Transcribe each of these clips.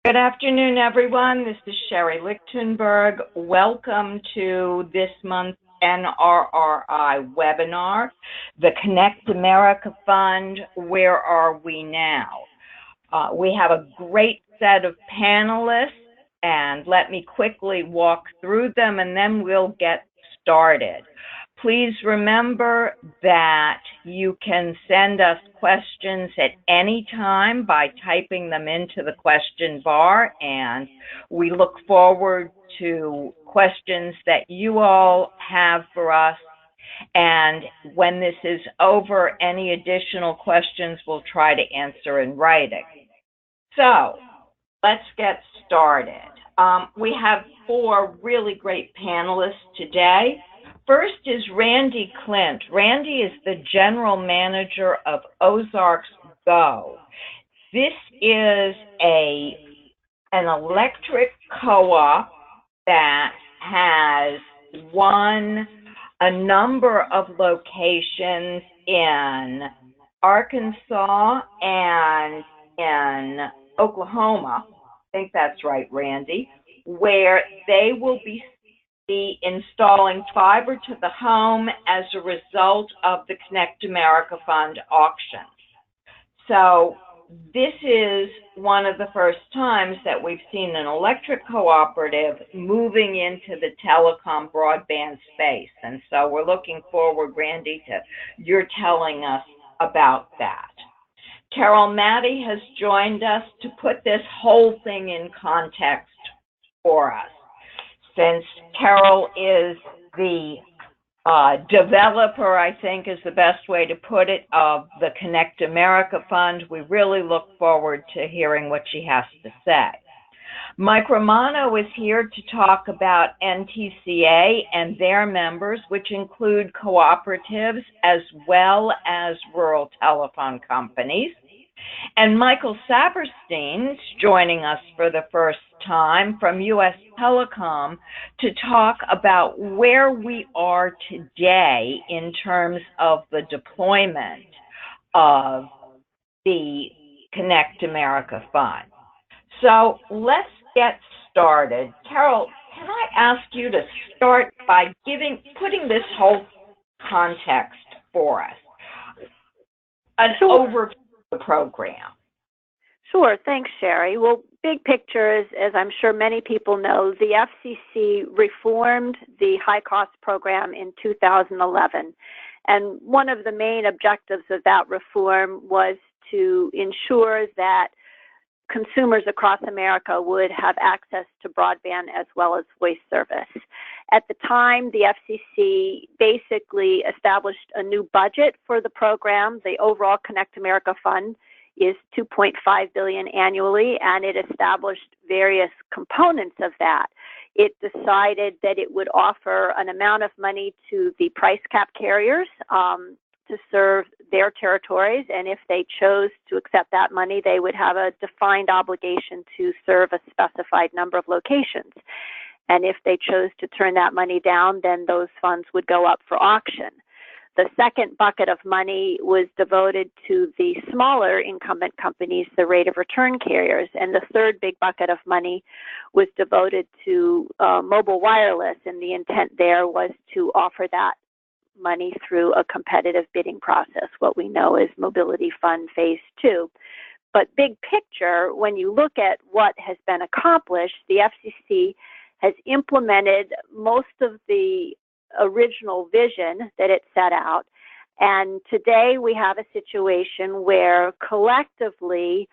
Good afternoon, everyone. This is Sherry Lichtenberg. Welcome to this month's NRRI webinar, the Connect America Fund, Where Are We Now? We have a great set of panelists, and let me quickly walk through them, and then we'll get started. Please remember that you can send us questions at any time by typing them into the question bar, and we look forward to questions that you all have for us. And when this is over, any additional questions we'll try to answer in writing. So let's get started. We have four really great panelists today. First is Randy Klindt. Randy is the general manager of OzarksGo. This is an electric co-op that has won a number of locations in Arkansas and in Oklahoma. I think that's right, Randy, where they will be installing fiber to the home as a result of the Connect America Fund auction. So this is one of the first times that we've seen an electric cooperative moving into the telecom broadband space. And so we're looking forward, Randy, to your telling us about that. Carol Mattey has joined us to put this whole thing in context for us. Since Carol is the developer, I think is the best way to put it, of the Connect America Fund, we really look forward to hearing what she has to say. Mike Romano is here to talk about NTCA and their members, which include cooperatives as well as rural telephone companies. And Michael Saperstein is joining us for the first time from USTelecom to talk about where we are today in terms of the deployment of the Connect America Fund. So let's get started. Carol, can I ask you to start by putting this whole context for us? An overview of the program. Sure. Thanks, Sherry. Well, big picture is, as I'm sure many people know, the FCC reformed the high-cost program in 2011. And one of the main objectives of that reform was to ensure that consumers across America would have access to broadband as well as voice service. At the time, the FCC basically established a new budget for the program. The overall Connect America Fund is $2.5 billion annually, and it established various components of that. It decided that it would offer an amount of money to the price cap carriers to serve their territories, and if they chose to accept that money, they would have a defined obligation to serve a specified number of locations. And if they chose to turn that money down, then those funds would go up for auction. The second bucket of money was devoted to the smaller incumbent companies, the rate of return carriers. And the third big bucket of money was devoted to mobile wireless. And the intent there was to offer that money through a competitive bidding process, what we know as Mobility Fund Phase 2. But big picture, when you look at what has been accomplished, the FCC has implemented most of the original vision that it set out. And today we have a situation where collectively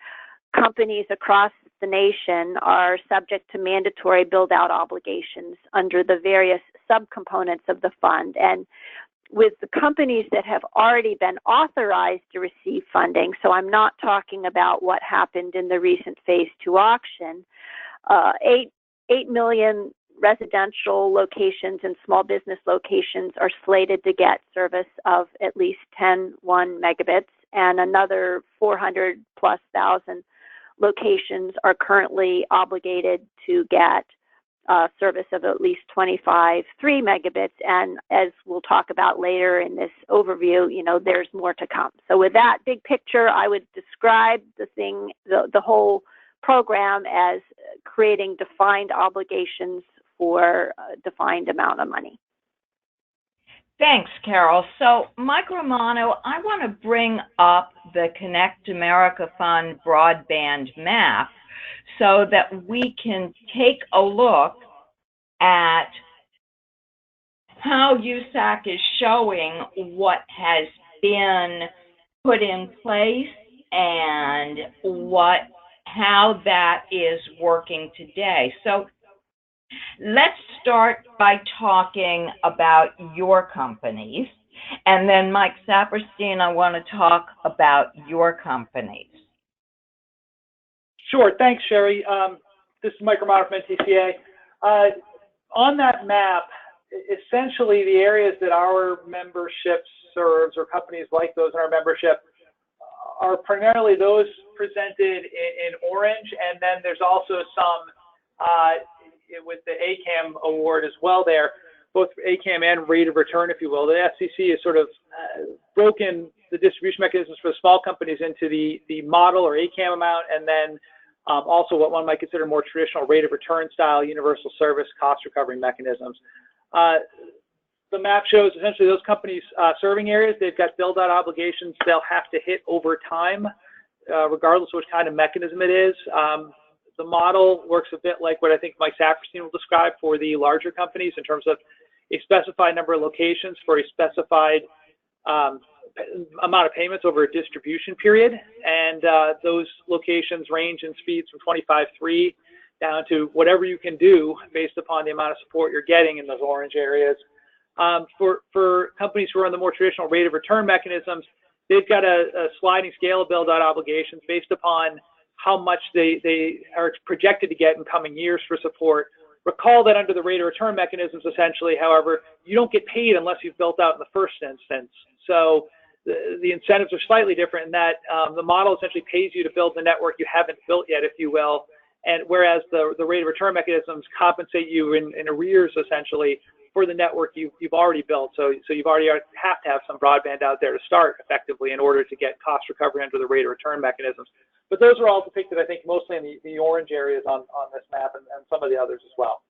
companies across the nation are subject to mandatory build-out obligations under the various subcomponents of the fund. And with the companies that have already been authorized to receive funding, so I'm not talking about what happened in the recent Phase 2 auction, 8 million residential locations and small business locations are slated to get service of at least 1 megabits, and another 400,000+ locations are currently obligated to get service of at least 25 3 megabits. And as we'll talk about later in this overview, there's more to come. So with that big picture, I would describe the whole program as creating defined obligations for a defined amount of money. Thanks, Carol. So, Mike Romano, I want to bring up the Connect America Fund broadband map so that we can take a look at how USAC is showing what has been put in place and how that is working today. So let's start by talking about your companies, and then Mike Saperstein, I want to talk about your companies. Sure, thanks, Sherry. This is Mike Romano from NTCA. On that map, essentially the areas that our membership serves, or companies like those in our membership, are primarily those presented in orange, and then there's also some with the ACAM award as well there, both ACAM and rate of return, if you will. The FCC has sort of broken the distribution mechanisms for the small companies into the model or ACAM amount, and then also what one might consider more traditional rate of return style universal service cost recovery mechanisms. The map shows essentially those companies' serving areas. They've got build-out obligations they'll have to hit over time, regardless of which kind of mechanism it is. The model works a bit like what I think Mike Saperstein will describe for the larger companies in terms of a specified number of locations for a specified amount of payments over a distribution period. And those locations range in speeds from 25.3 down to whatever you can do based upon the amount of support you're getting in those orange areas. For companies who are on the more traditional rate of return mechanisms, they've got a sliding scale of build-out obligations based upon how much they are projected to get in coming years for support. Recall that under the rate of return mechanisms, essentially, however, you don't get paid unless you've built out in the first instance. So the incentives are slightly different in that the model essentially pays you to build the network you haven't built yet, if you will, and whereas the rate of return mechanisms compensate you in arrears, essentially, for the network you've already built. So you've already have to have some broadband out there to start effectively in order to get cost recovery under the rate of return mechanisms. But those are all depicted, I think, mostly in the orange areas on this map and some of the others as well.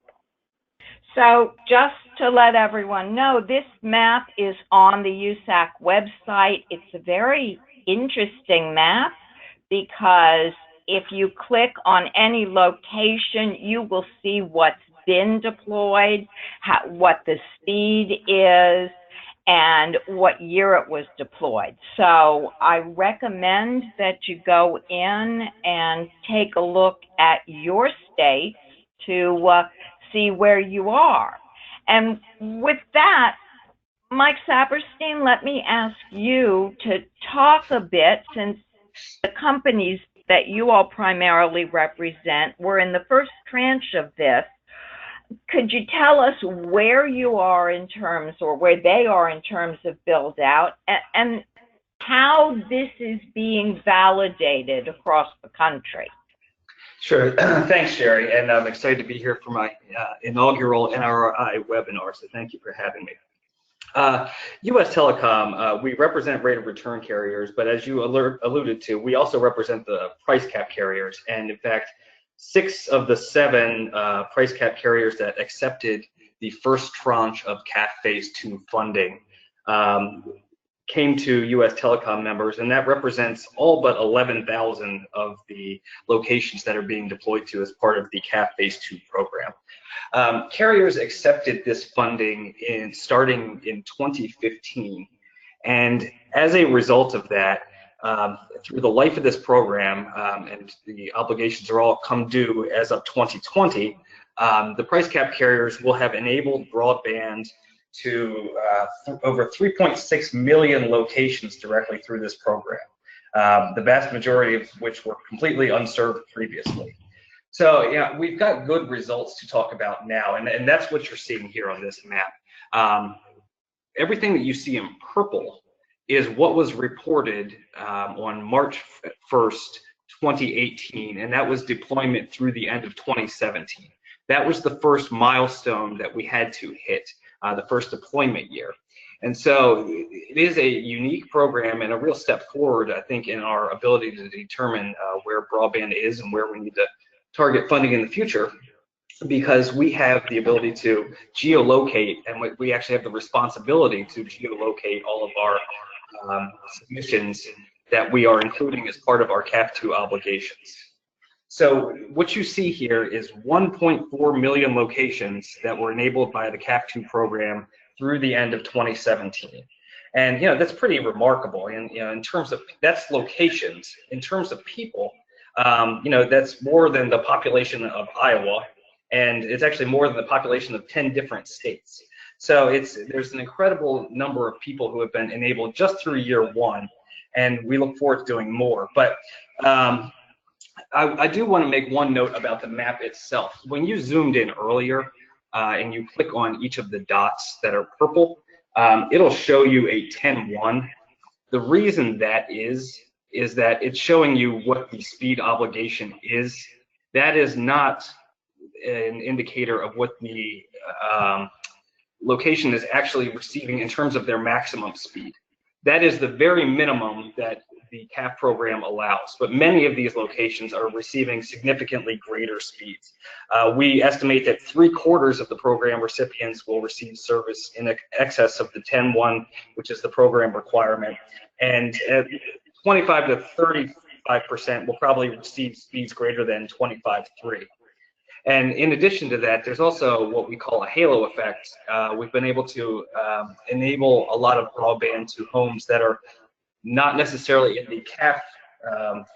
So just to let everyone know, this map is on the USAC website. It's a very interesting map because if you click on any location, you will see what's been deployed, what the speed is, and what year it was deployed. So I recommend that you go in and take a look at your state to see where you are. And with that, Mike Saperstein, let me ask you to talk a bit, since the companies that you all primarily represent were in the first tranche of this. Could you tell us where you are in terms, or where they are in terms of build out, and how this is being validated across the country? Sure. Thanks, Sherry. And I'm excited to be here for my inaugural NRRI webinar, so thank you for having me. USTelecom, we represent rate of return carriers, but as you alluded to, we also represent the price cap carriers. And in fact, 6 of the 7 price cap carriers that accepted the first tranche of CAF Phase II funding came to USTelecom members, and that represents all but 11,000 of the locations that are being deployed to as part of the CAF Phase II program. Carriers accepted this funding starting in 2015, and as a result of that, through the life of this program, and the obligations are all come due as of 2020, the price cap carriers will have enabled broadband to over 3.6 million locations directly through this program, the vast majority of which were completely unserved previously. So yeah, we've got good results to talk about now, and that's what you're seeing here on this map. Everything that you see in purple is what was reported on March 1st, 2018, and that was deployment through the end of 2017. That was the first milestone that we had to hit, the first deployment year. And so it is a unique program and a real step forward, I think, in our ability to determine where broadband is and where we need to target funding in the future, because we have the ability to geolocate, and we actually have the responsibility to geolocate all of our submissions that we are including as part of our CAF II obligations. So what you see here is 1.4 million locations that were enabled by the CAF II program through the end of 2017. And that's pretty remarkable. And in terms of, that's locations. In terms of people, that's more than the population of Iowa, and it's actually more than the population of 10 different states. So there's an incredible number of people who have been enabled just through year one, and we look forward to doing more. But I do want to make one note about the map itself. When you zoomed in earlier and you click on each of the dots that are purple, it'll show you a 10-1. The reason that is that it's showing you what the speed obligation is. That is not an indicator of what the location is actually receiving in terms of their maximum speed. That is the very minimum that the CAF program allows, but many of these locations are receiving significantly greater speeds. We estimate that 3/4 of the program recipients will receive service in excess of the 10-1, which is the program requirement, and 25 to 35% will probably receive speeds greater than 25.3. And in addition to that, there's also what we call a halo effect. We've been able to enable a lot of broadband to homes that are not necessarily in the CAF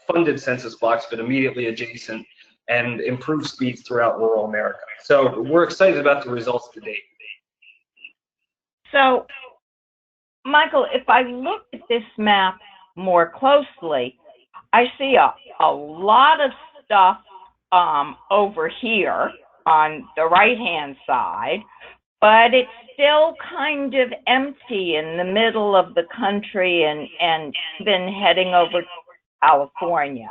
funded census blocks, but immediately adjacent, and improve speeds throughout rural America. So we're excited about the results to date. So, Michael, if I look at this map more closely, I see a lot of stuff over here on the right-hand side, but it's still kind of empty in the middle of the country and then heading over to California.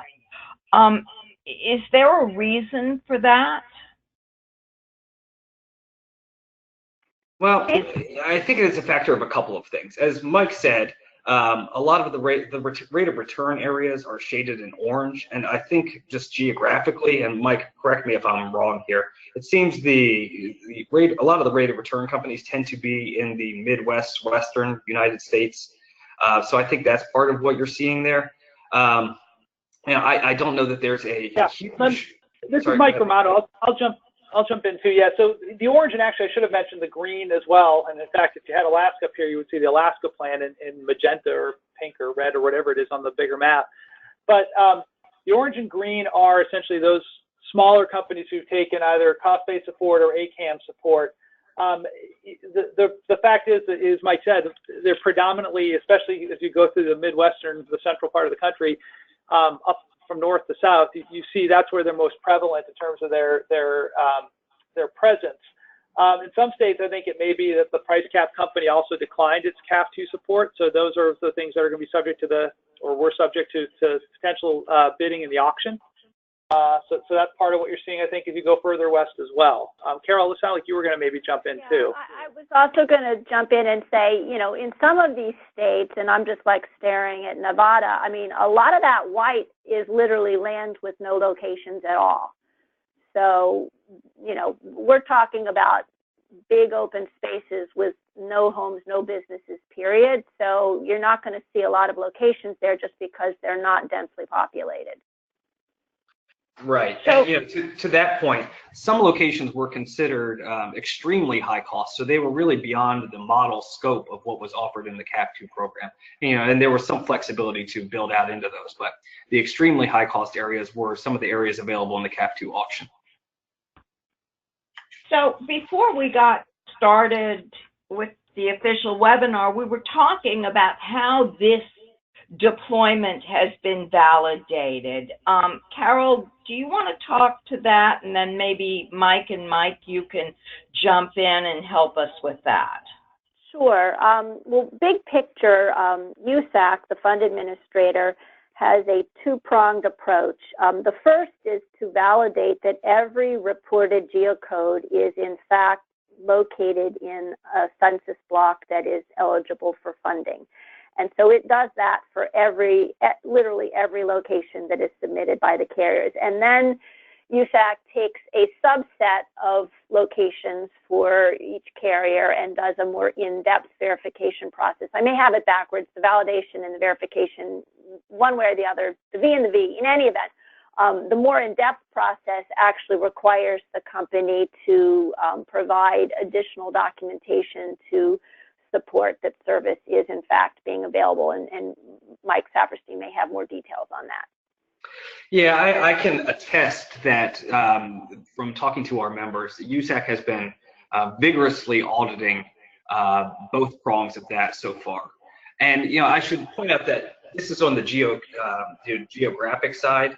Is there a reason for that? Well, I think it's a factor of a couple of things. As Mike said, a lot of the rate of return areas are shaded in orange, and I think just geographically, and Mike, correct me if I'm wrong here, it seems a lot of the rate of return companies tend to be in the Midwest, Western United States. So I think that's part of what you're seeing there. I don't know that there's a huge. This is Mike Romano. I'll jump in too. Yeah, so the orange, and actually I should have mentioned the green as well. And in fact, if you had Alaska up here, you would see the Alaska plan in magenta or pink or red or whatever it is on the bigger map. But the orange and green are essentially those smaller companies who've taken either cost-based support or ACAM support. The fact is, as Mike said, they're predominantly, especially as you go through the Midwestern, the central part of the country, up from north to south, you see that's where they're most prevalent in terms of their presence. In some states, I think it may be that the price cap company also declined its CAF II support. So those are the things that are going to be subject to were subject to potential bidding in the auction. So that's part of what you're seeing, I think, if you go further west as well. Carol, it sounded like you were going to maybe jump in too. I was also going to jump in and say, in some of these states, and I'm just like staring at Nevada, I mean, a lot of that white is literally land with no locations at all. So, we're talking about big open spaces with no homes, no businesses, period. So you're not going to see a lot of locations there just because they're not densely populated. Right. So, and, to that point, some locations were considered extremely high cost, so they were really beyond the model scope of what was offered in the CAF II program. And there was some flexibility to build out into those, but the extremely high cost areas were some of the areas available in the CAF II auction. So before we got started with the official webinar, we were talking about how this deployment has been validated. Carol, do you want to talk to that? And then maybe Mike, you can jump in and help us with that. Sure. Well, big picture, USAC, the fund administrator, has a two-pronged approach. The first is to validate that every reported geocode is in fact located in a census block that is eligible for funding. And so it does that for literally every location that is submitted by the carriers. And then USAC takes a subset of locations for each carrier and does a more in-depth verification process. I may have it backwards, the validation and the verification, one way or the other, the V and the V. In any event, the more in-depth process actually requires the company to provide additional documentation to support that service is in fact being available, and Mike Saperstein may have more details on that. Yeah, I can attest that from talking to our members, USAC has been vigorously auditing both prongs of that so far. And I should point out that this is on the geographic side.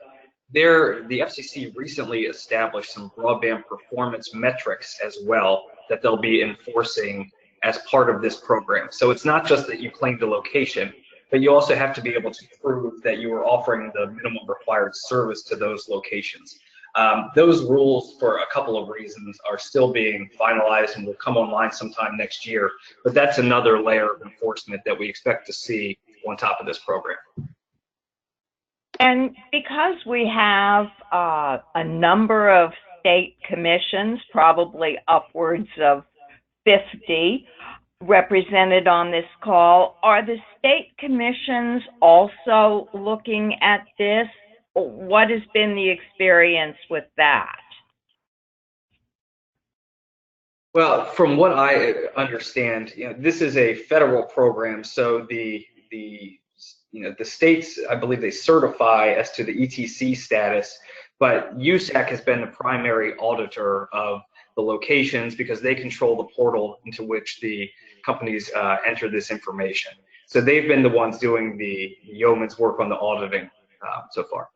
The FCC recently established some broadband performance metrics as well that they'll be enforcing as part of this program. So it's not just that you claim the location, but you also have to be able to prove that you are offering the minimum required service to those locations. Those rules, for a couple of reasons, are still being finalized and will come online sometime next year, but that's another layer of enforcement that we expect to see on top of this program. And because we have a number of state commissions, probably upwards of 50 represented on this call, are the state commissions also looking at this? What has been the experience with that? Well, from what I understand, this is a federal program, so the states, I believe, they certify as to the ETC status, but USAC has been the primary auditor of the locations because they control the portal into which the companies enter this information. So they've been the ones doing the yeoman's work on the auditing so far.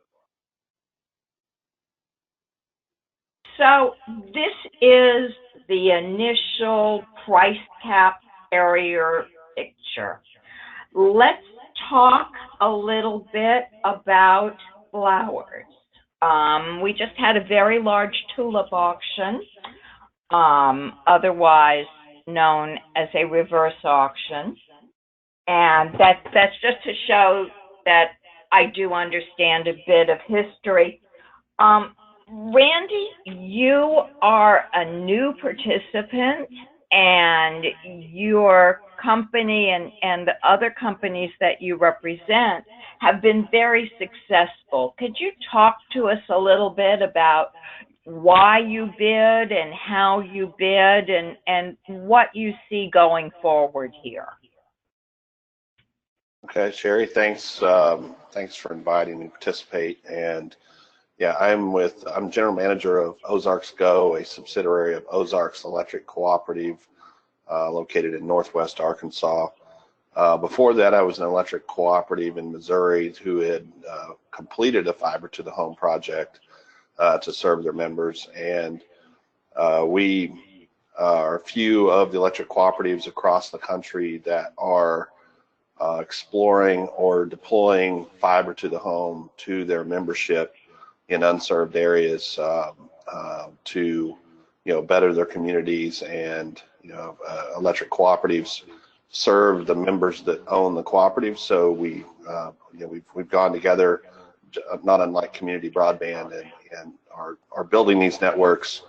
So this is the initial price cap carrier picture. Let's talk a little bit about flowers. We just had a very large tulip auction, otherwise known as a reverse auction. And that's just to show that I do understand a bit of history. Randy, you are a new participant, and your company and the other companies that you represent have been very successful. Could you talk to us a little bit about why you bid and how you bid and what you see going forward here? Okay, Sherry, thanks. Thanks for inviting me to participate. And yeah, I'm general manager of OzarksGo, a subsidiary of Ozarks Electric Cooperative, located in Northwest Arkansas. Before that, I was an electric cooperative in Missouri who had completed a fiber to the home project to serve their members. And we are a few of the electric cooperatives across the country that are exploring or deploying fiber to the home to their membership in unserved areas to better their communities. And electric cooperatives serve the members that own the cooperative. So we've gone together, not unlike community broadband, and are building these networks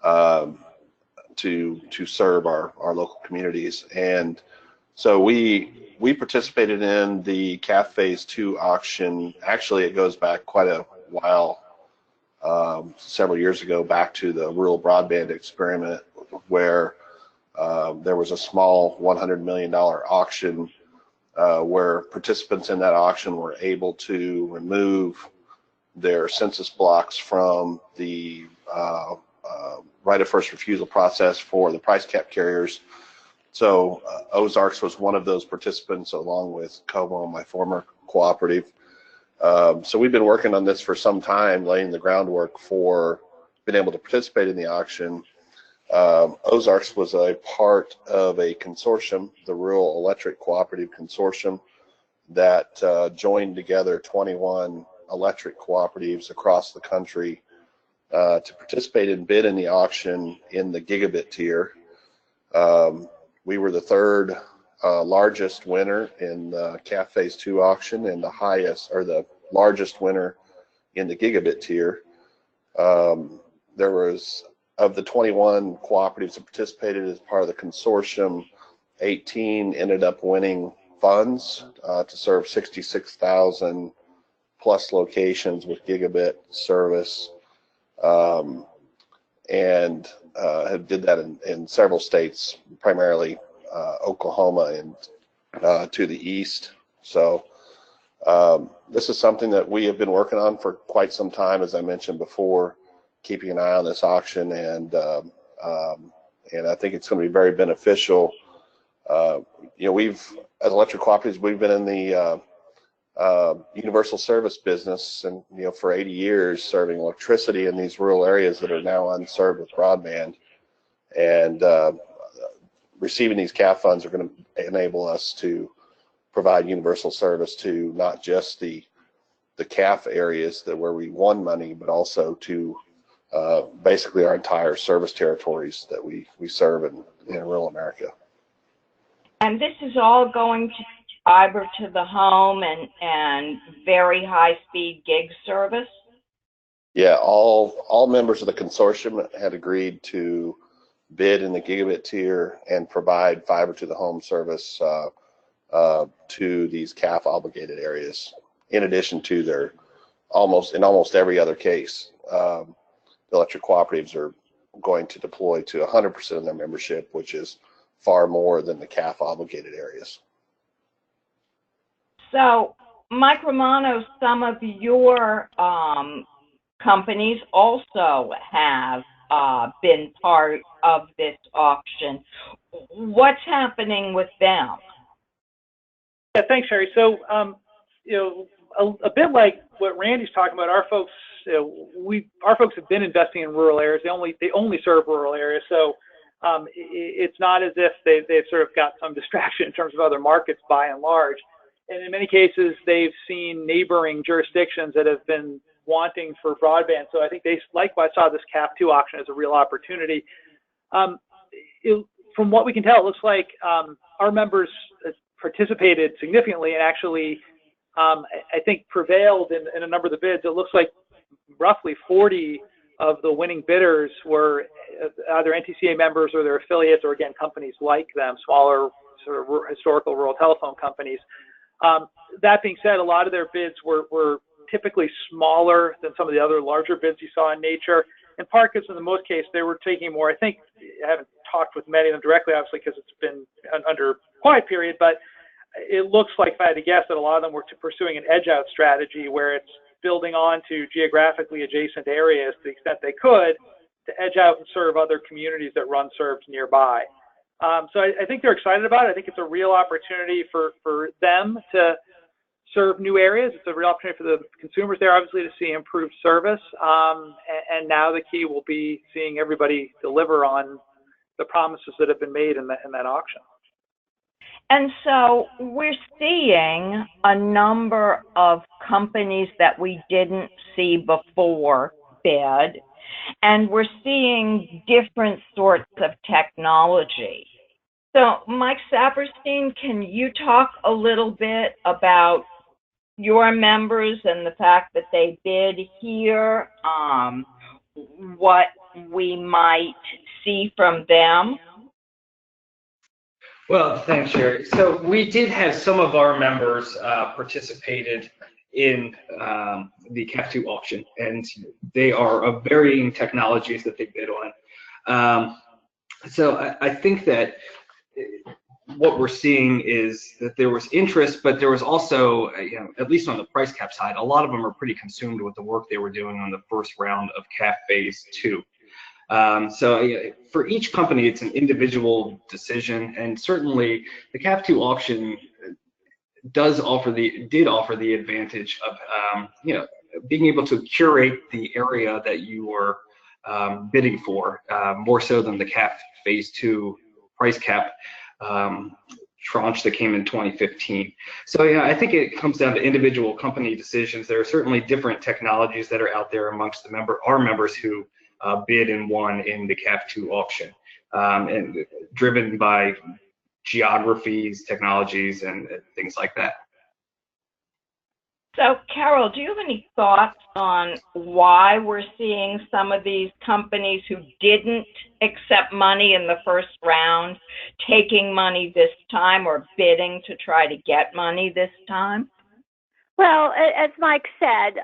to serve our local communities. And so we participated in the CAF Phase II auction. Actually, it goes back quite a while, several years ago, back to the rural broadband experiment, where there was a small $100 million auction where participants in that auction were able to remove their census blocks from the right of first refusal process for the price cap carriers. So Ozarks was one of those participants, along with Como, my former cooperative. So we've been working on this for some time, laying the groundwork for being able to participate in the auction. Ozarks was a part of a consortium, the Rural Electric Cooperative Consortium, that joined together 21 electric cooperatives across the country to participate and bid in the auction in the gigabit tier. We were the third largest winner in the CAF Phase II auction, and the highest, or the largest winner in the gigabit tier. There was, of the 21 cooperatives that participated as part of the consortium, 18 ended up winning funds to serve 66,000 plus locations with gigabit service, and did that in several states, primarily Oklahoma and to the east. So this is something that we have been working on for quite some time, as I mentioned before, keeping an eye on this auction, and I think it's going to be very beneficial. We've, as electric cooperatives, we've been in the universal service business, and for 80 years, serving electricity in these rural areas that are now unserved with broadband, and receiving these CAF funds are going to enable us to provide universal service to not just the CAF areas where we won money, but also to basically our entire service territories that we serve in rural America. And this is all going to fiber to the home and very high-speed gig service? Yeah, all members of the consortium had agreed to bid in the gigabit tier and provide fiber to the home service to these CAF obligated areas, in addition to their in almost every other case. The electric cooperatives are going to deploy to 100% of their membership, which is far more than the CAF obligated areas. So, Mike Romano, some of your companies also have been part of this auction. What's happening with them? Yeah, thanks, Sherry. So, a bit like what Randy's talking about, our folks, our folks have been investing in rural areas. They only serve rural areas, so it's not as if they've sort of got some distraction in terms of other markets by and large. And in many cases, they've seen neighboring jurisdictions that have been wanting for broadband. So I think they likewise saw this CAF II auction as a real opportunity. From what we can tell, it looks like our members participated significantly and actually, I think, prevailed in a number of the bids. It looks like roughly 40 of the winning bidders were either NTCA members or their affiliates, or again, companies like them, smaller sort of historical rural telephone companies. That being said, a lot of their bids were typically smaller than some of the other larger bids you saw in nature, in part because in the most case they were taking more, I think, I haven't talked with many of them directly, obviously, because it's been under quiet period, but it looks like, if I had to guess, that a lot of them were pursuing an edge-out strategy where it's building on to geographically adjacent areas to the extent they could to edge out and serve other communities that run serves nearby. So I think they're excited about it. I think it's a real opportunity for them to serve new areas. It's a real opportunity for the consumers there, obviously, to see improved service. And now the key will be seeing everybody deliver on the promises that have been made in that auction. And so we're seeing a number of companies that we didn't see before bid, and we're seeing different sorts of technology. So, Mike Saperstein, can you talk a little bit about your members and the fact that they bid here, what we might see from them? Well, thanks, Sherry. So we did have some of our members participated in the CAF II auction, and they are of varying technologies that they bid on. So I think that what we're seeing is that there was interest, but there was also, at least on the price cap side, a lot of them are pretty consumed with the work they were doing on the first round of CAF Phase II. So for each company, it's an individual decision, and certainly the CAF II auction did offer the advantage of being able to curate the area that you were bidding for, more so than the CAF Phase II price cap tranche that came in 2015. So yeah, I think it comes down to individual company decisions. There are certainly different technologies that are out there amongst our members who bid and won in the CAF II auction. and driven by geographies, technologies, and things like that. So, Carol, do you have any thoughts on why we're seeing some of these companies who didn't accept money in the first round taking money this time or bidding to try to get money this time? Well, as Mike said,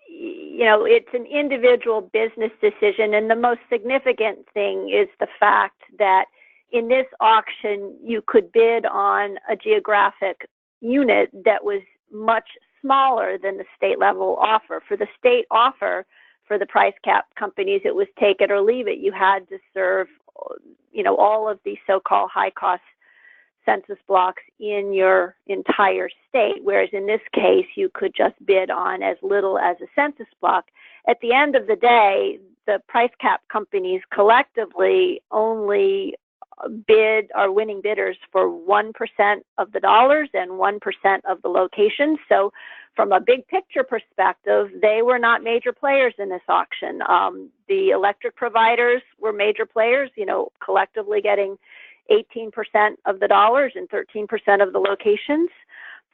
it's an individual business decision, and the most significant thing is the fact that in this auction, you could bid on a geographic unit that was much smaller than the state level offer. For the state offer for the price cap companies, it was take it or leave it. You had to serve, all of these so-called high-cost census blocks in your entire state, whereas in this case, you could just bid on as little as a census block. At the end of the day, the price cap companies collectively only are winning bidders for 1% of the dollars and 1% of the locations. So from a big picture perspective, they were not major players in this auction. The electric providers were major players, collectively getting 18% of the dollars and 13% of the locations.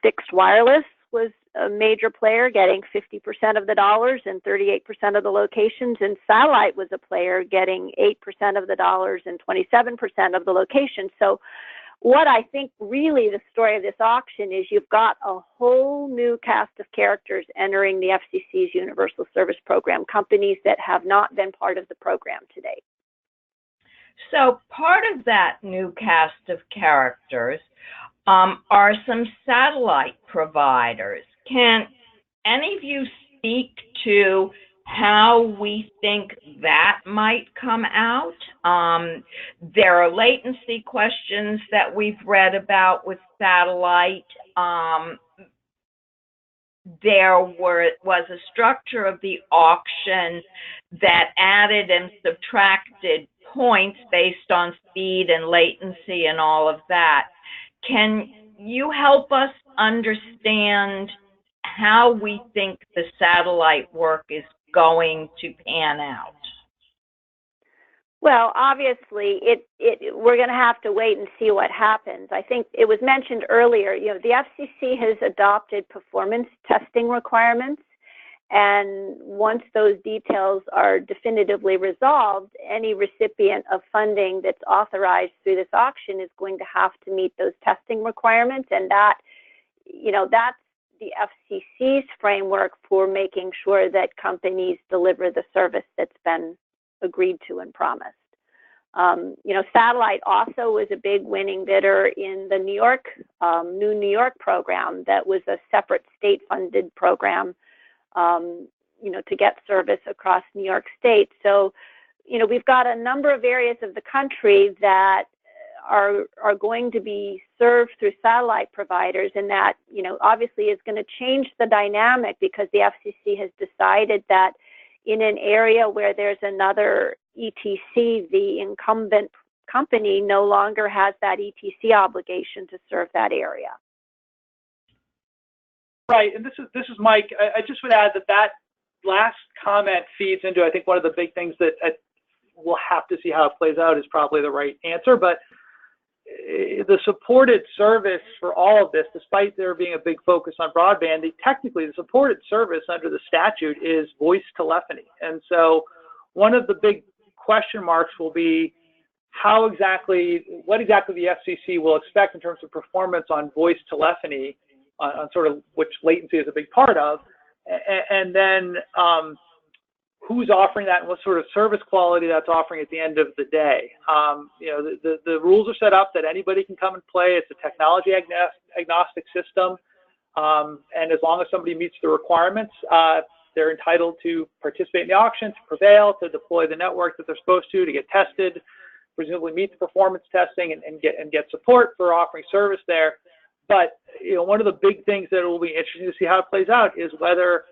Fixed wireless was a major player, getting 50% of the dollars and 38% of the locations, and satellite was a player getting 8% of the dollars and 27% of the locations. So what I think really the story of this auction is you've got a whole new cast of characters entering the FCC's Universal Service Program, companies that have not been part of the program to date. So part of that new cast of characters are some satellite providers. Can any of you speak to how we think that might come out? There are latency questions that we've read about with satellite. There was a structure of the auction that added and subtracted points based on speed and latency and all of that. Can you help us understand how we think the satellite work is going to pan out? Well, obviously, we're going to have to wait and see what happens. I think it was mentioned earlier, the FCC has adopted performance testing requirements, and once those details are definitively resolved, any recipient of funding that's authorized through this auction is going to have to meet those testing requirements, and that's the FCC's framework for making sure that companies deliver the service that's been agreed to and promised. Satellite also was a big winning bidder in the new New York program that was a separate state-funded program, to get service across New York State. So, we've got a number of areas of the country that are going to be served through satellite providers, and that, obviously is going to change the dynamic because the FCC has decided that in an area where there's another ETC, the incumbent company no longer has that ETC obligation to serve that area. Right, and this is Mike. I just would add that last comment feeds into, I think, one of the big things that we'll have to see how it plays out is probably the right answer. But the supported service for all of this, despite there being a big focus on broadband, technically the supported service under the statute is voice telephony. And so one of the big question marks will be what exactly the FCC will expect in terms of performance on voice telephony, on sort of which latency is a big part of, and then who's offering that and what sort of service quality that's offering at the end of the day. The rules are set up that anybody can come and play. It's a technology agnostic system, and as long as somebody meets the requirements, they're entitled to participate in the auction, to prevail, to deploy the network that they're supposed to get tested, presumably meet the performance testing, and get support for offering service there. But one of the big things that will be interesting to see how it plays out is whether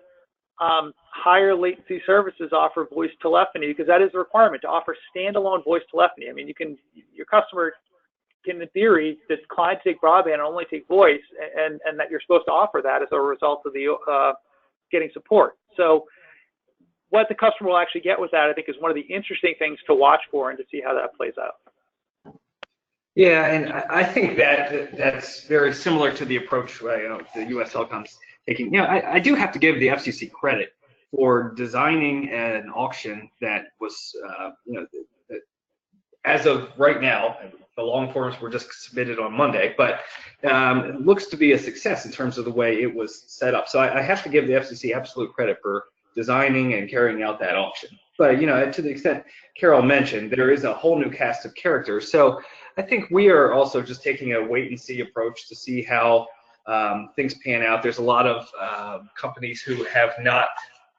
higher latency services offer voice telephony, because that is a requirement to offer standalone voice telephony. I mean, your customer can, in theory, decline to take broadband and only take voice, and that you're supposed to offer that as a result of the getting support. So what the customer will actually get with that, I think, is one of the interesting things to watch for and to see how that plays out. Yeah, and I think that's very similar to the approach the USTelecom's taking. I do have to give the FCC credit for designing an auction that was, as of right now, the long forms were just submitted on Monday, but it looks to be a success in terms of the way it was set up. So I have to give the FCC absolute credit for designing and carrying out that auction. But to the extent Carol mentioned, there is a whole new cast of characters. So I think we are also just taking a wait and see approach to see how things pan out. There's a lot of companies who have not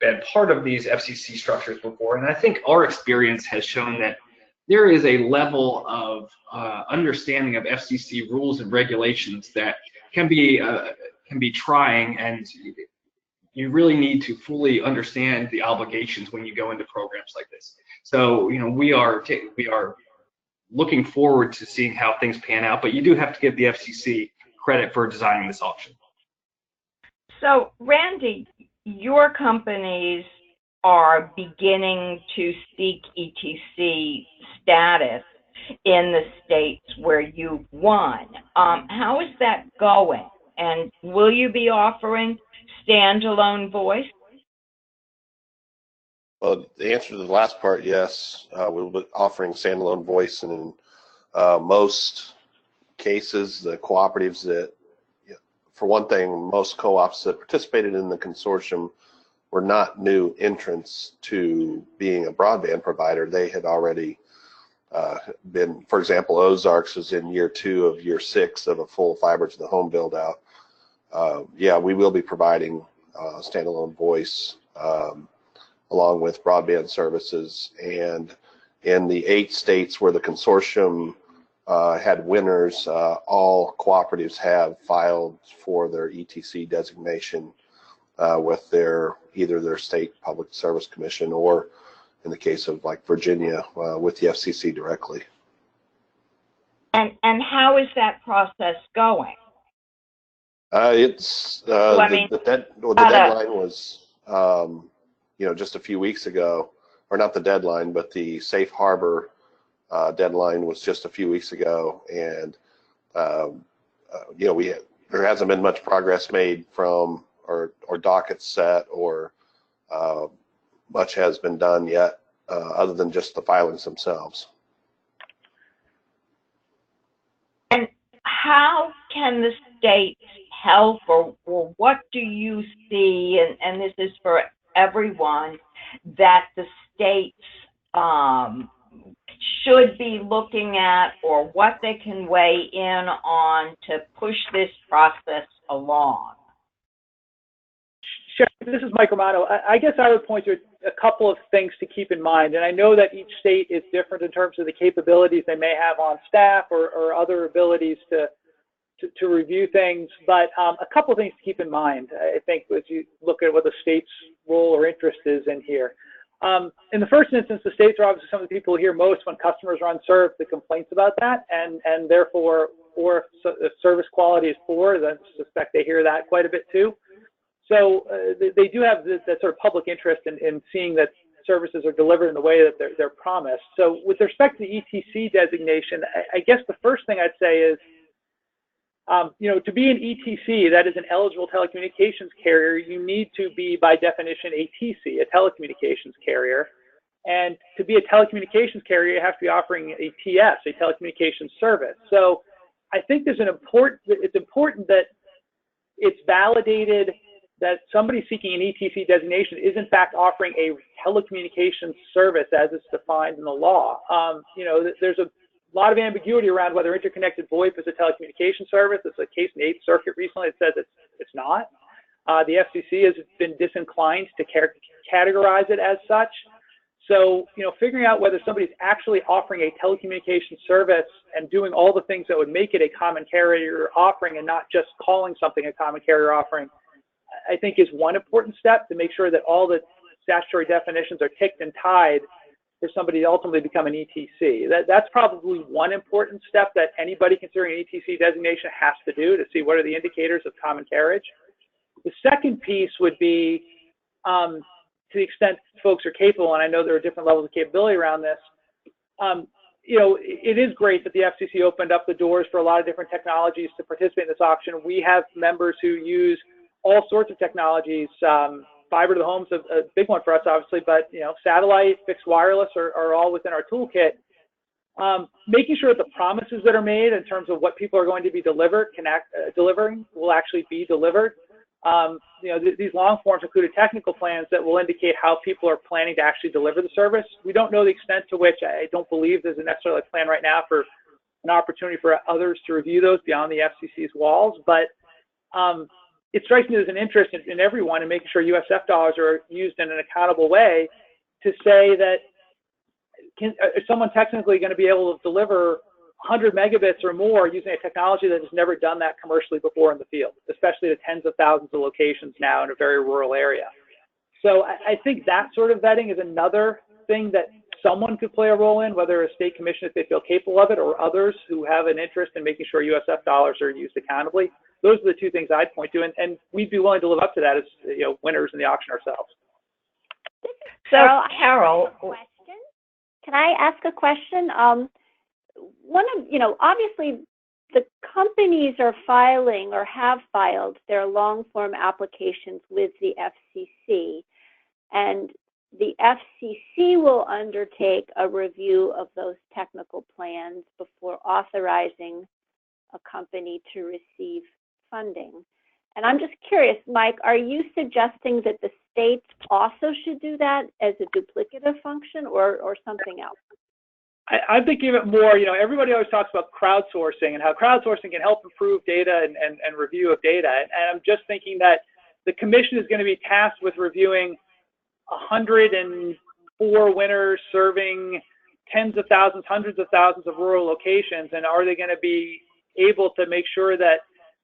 been part of these FCC structures before, and I think our experience has shown that there is a level of understanding of FCC rules and regulations that can be trying, and you really need to fully understand the obligations when you go into programs like this. So we are looking forward to seeing how things pan out, but you do have to give the FCC credit for designing this auction. So Randy, your companies are beginning to seek ETC status in the states where you've won. How is that going? And will you be offering standalone voice? Well, the answer to the last part, yes. We'll be offering standalone voice, and in most cases, the cooperatives that, for one thing, most co-ops that participated in the consortium were not new entrants to being a broadband provider. They had already been, for example, Ozarks is in year 2 of year 6 of a full fiber to the home build out. Yeah, we will be providing standalone voice along with broadband services. And in the 8 states where the consortium had winners, all cooperatives have filed for their ETC designation with either their state public service commission, or in the case of like Virginia, with the FCC directly. And how is that process going? It's the deadline was just a few weeks ago, or not the deadline, but the safe harbor deadline was just a few weeks ago, and there hasn't been much progress made from or dockets set, or much has been done yet, other than just the filings themselves. And how can the states help, or what do you see, and this is for everyone, that the states should be looking at, or what they can weigh in on to push this process along? Sure. This is Mike Romano. I guess I would point to a couple of things to keep in mind. And I know that each state is different in terms of the capabilities they may have on staff or other abilities to review things. But a couple of things to keep in mind, I think, as you look at what the state's role or interest is in here. In the first instance, the states are obviously some of the people who hear most when customers are unserved, the complaints about that, and therefore, or if service quality is poor, then I suspect they hear that quite a bit too. So they do have that sort of public interest in seeing that services are delivered in the way that they're promised. So with respect to the ETC designation, I guess the first thing I'd say is, to be an ETC, that is an eligible telecommunications carrier, you need to be, by definition, a TC, a telecommunications carrier. And to be a telecommunications carrier, you have to be offering a TS, a telecommunications service. So I think it's important that it's validated that somebody seeking an ETC designation is in fact offering a telecommunications service as it's defined in the law. There's a lot of ambiguity around whether interconnected VoIP is a telecommunications service. It's a case in the 8th Circuit recently that says it's not. The FCC has been disinclined to categorize it as such. So, figuring out whether somebody's actually offering a telecommunications service and doing all the things that would make it a common carrier offering and not just calling something a common carrier offering, I think is one important step to make sure that all the statutory definitions are ticked and tied for somebody to ultimately become an ETC. That's probably one important step that anybody considering an ETC designation has to do to see what are the indicators of common carriage. The second piece would be, to the extent folks are capable, and I know there are different levels of capability around this, you know, it is great that the FCC opened up the doors for a lot of different technologies to participate in this auction. We have members who use all sorts of technologies. Fiber to the home is a big one for us, obviously, but, you know, satellite, fixed wireless are all within our toolkit. Making sure that the promises that are made in terms of what people are going to be delivering will actually be delivered. You know, these long forms include technical plans that will indicate how people are planning to actually deliver the service. We don't know the extent to which, I don't believe there's necessarily a plan right now for an opportunity for others to review those beyond the FCC's walls, but it strikes me as an interest in everyone in making sure USF dollars are used in an accountable way to say that is someone technically going to be able to deliver 100 megabits or more using a technology that has never done that commercially before in the field, especially to tens of thousands of locations now in a very rural area. So I think that sort of vetting is another thing that someone could play a role in, whether a state commission if they feel capable of it, or others who have an interest in making sure USF dollars are used accountably. Those are the two things I'd point to, and we'd be willing to live up to that as, you know, winners in the auction ourselves. So, Carol, can I ask a question? You know, obviously the companies are filing or have filed their long form applications with the FCC, and the FCC will undertake a review of those technical plans before authorizing a company to receive funding. And I'm just curious, Mike, are you suggesting that the states also should do that as a duplicative function, or something else? I'm thinking of it more, you know, everybody always talks about crowdsourcing and how crowdsourcing can help improve data and review of data. And I'm just thinking that the commission is going to be tasked with reviewing 104 winners serving tens of thousands, hundreds of thousands of rural locations. And are they going to be able to make sure that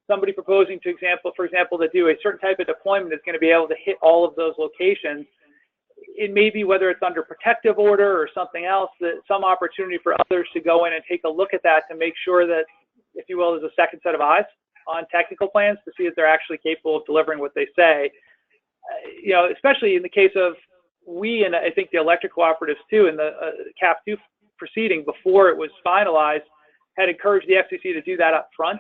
somebody proposing to for example, to do a certain type of deployment is going to be able to hit all of those locations? It may be, whether it's under protective order or something else, that some opportunity for others to go in and take a look at that to make sure that, if you will, there's a second set of eyes on technical plans to see if they're actually capable of delivering what they say. You know, especially in the case of we, and I think the electric cooperatives too, in the CAF II proceeding before it was finalized, had encouraged the FCC to do that up front.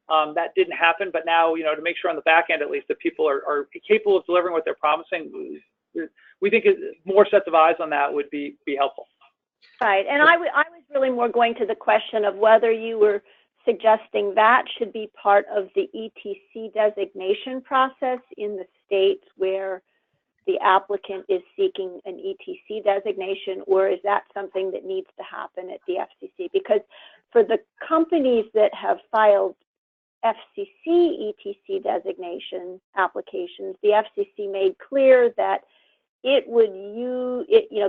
That didn't happen, but now, you know, to make sure on the back end at least that people are capable of delivering what they're promising, we think more sets of eyes on that would be helpful. Right, and I was really more going to the question of whether you were suggesting that should be part of the ETC designation process in the states where the applicant is seeking an ETC designation, or is that something that needs to happen at the FCC? Because for the companies that have filed FCC ETC designation applications, the FCC made clear that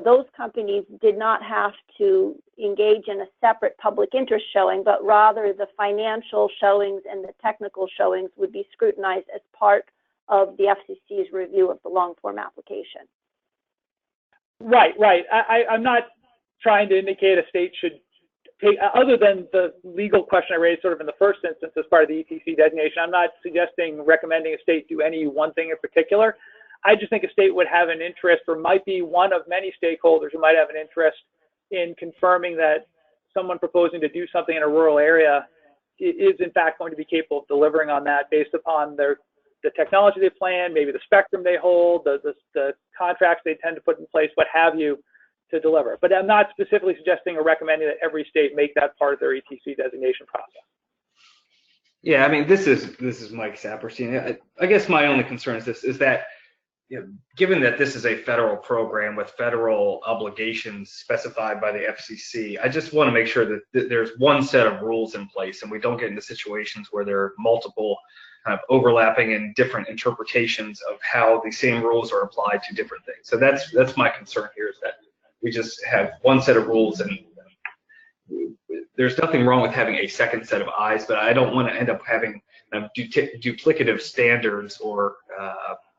those companies did not have to engage in a separate public interest showing, but rather the financial showings and the technical showings would be scrutinized as part of the FCC's review of the long form application. Right. I'm not trying to indicate a state should take, other than the legal question I raised sort of in the first instance as part of the ETC designation, I'm not recommending a state do any one thing in particular. I just think a state would have an interest, or might be one of many stakeholders who might have an interest in confirming that someone proposing to do something in a rural area is in fact going to be capable of delivering on that based upon the technology they plan, maybe the spectrum they hold, the contracts they tend to put in place, what have you, to deliver. But I'm not specifically suggesting or recommending that every state make that part of their ETC designation process. Yeah, I mean, this is Mike Saperstein. I guess my only concern is that, you know, given that this is a federal program with federal obligations specified by the FCC, I just want to make sure that there's one set of rules in place and we don't get into situations where there are multiple kind of overlapping and different interpretations of how the same rules are applied to different things. So that's my concern here, is that we just have one set of rules, and there's nothing wrong with having a second set of eyes, but I don't want to end up having duplicative standards or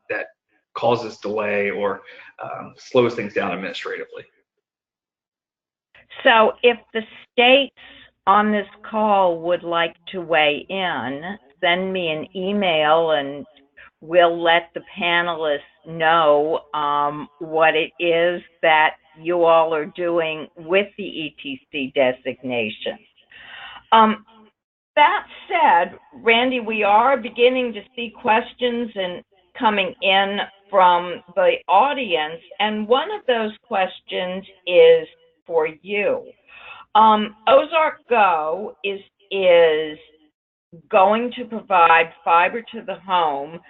that causes delay or slows things down administratively. So if the states on this call would like to weigh in, send me an email and we'll let the panelists know what it is that you all are doing with the ETC designation. That said, Randy, we are beginning to see questions coming in from the audience, and one of those questions is for you. OzarksGo is going to provide fiber to the home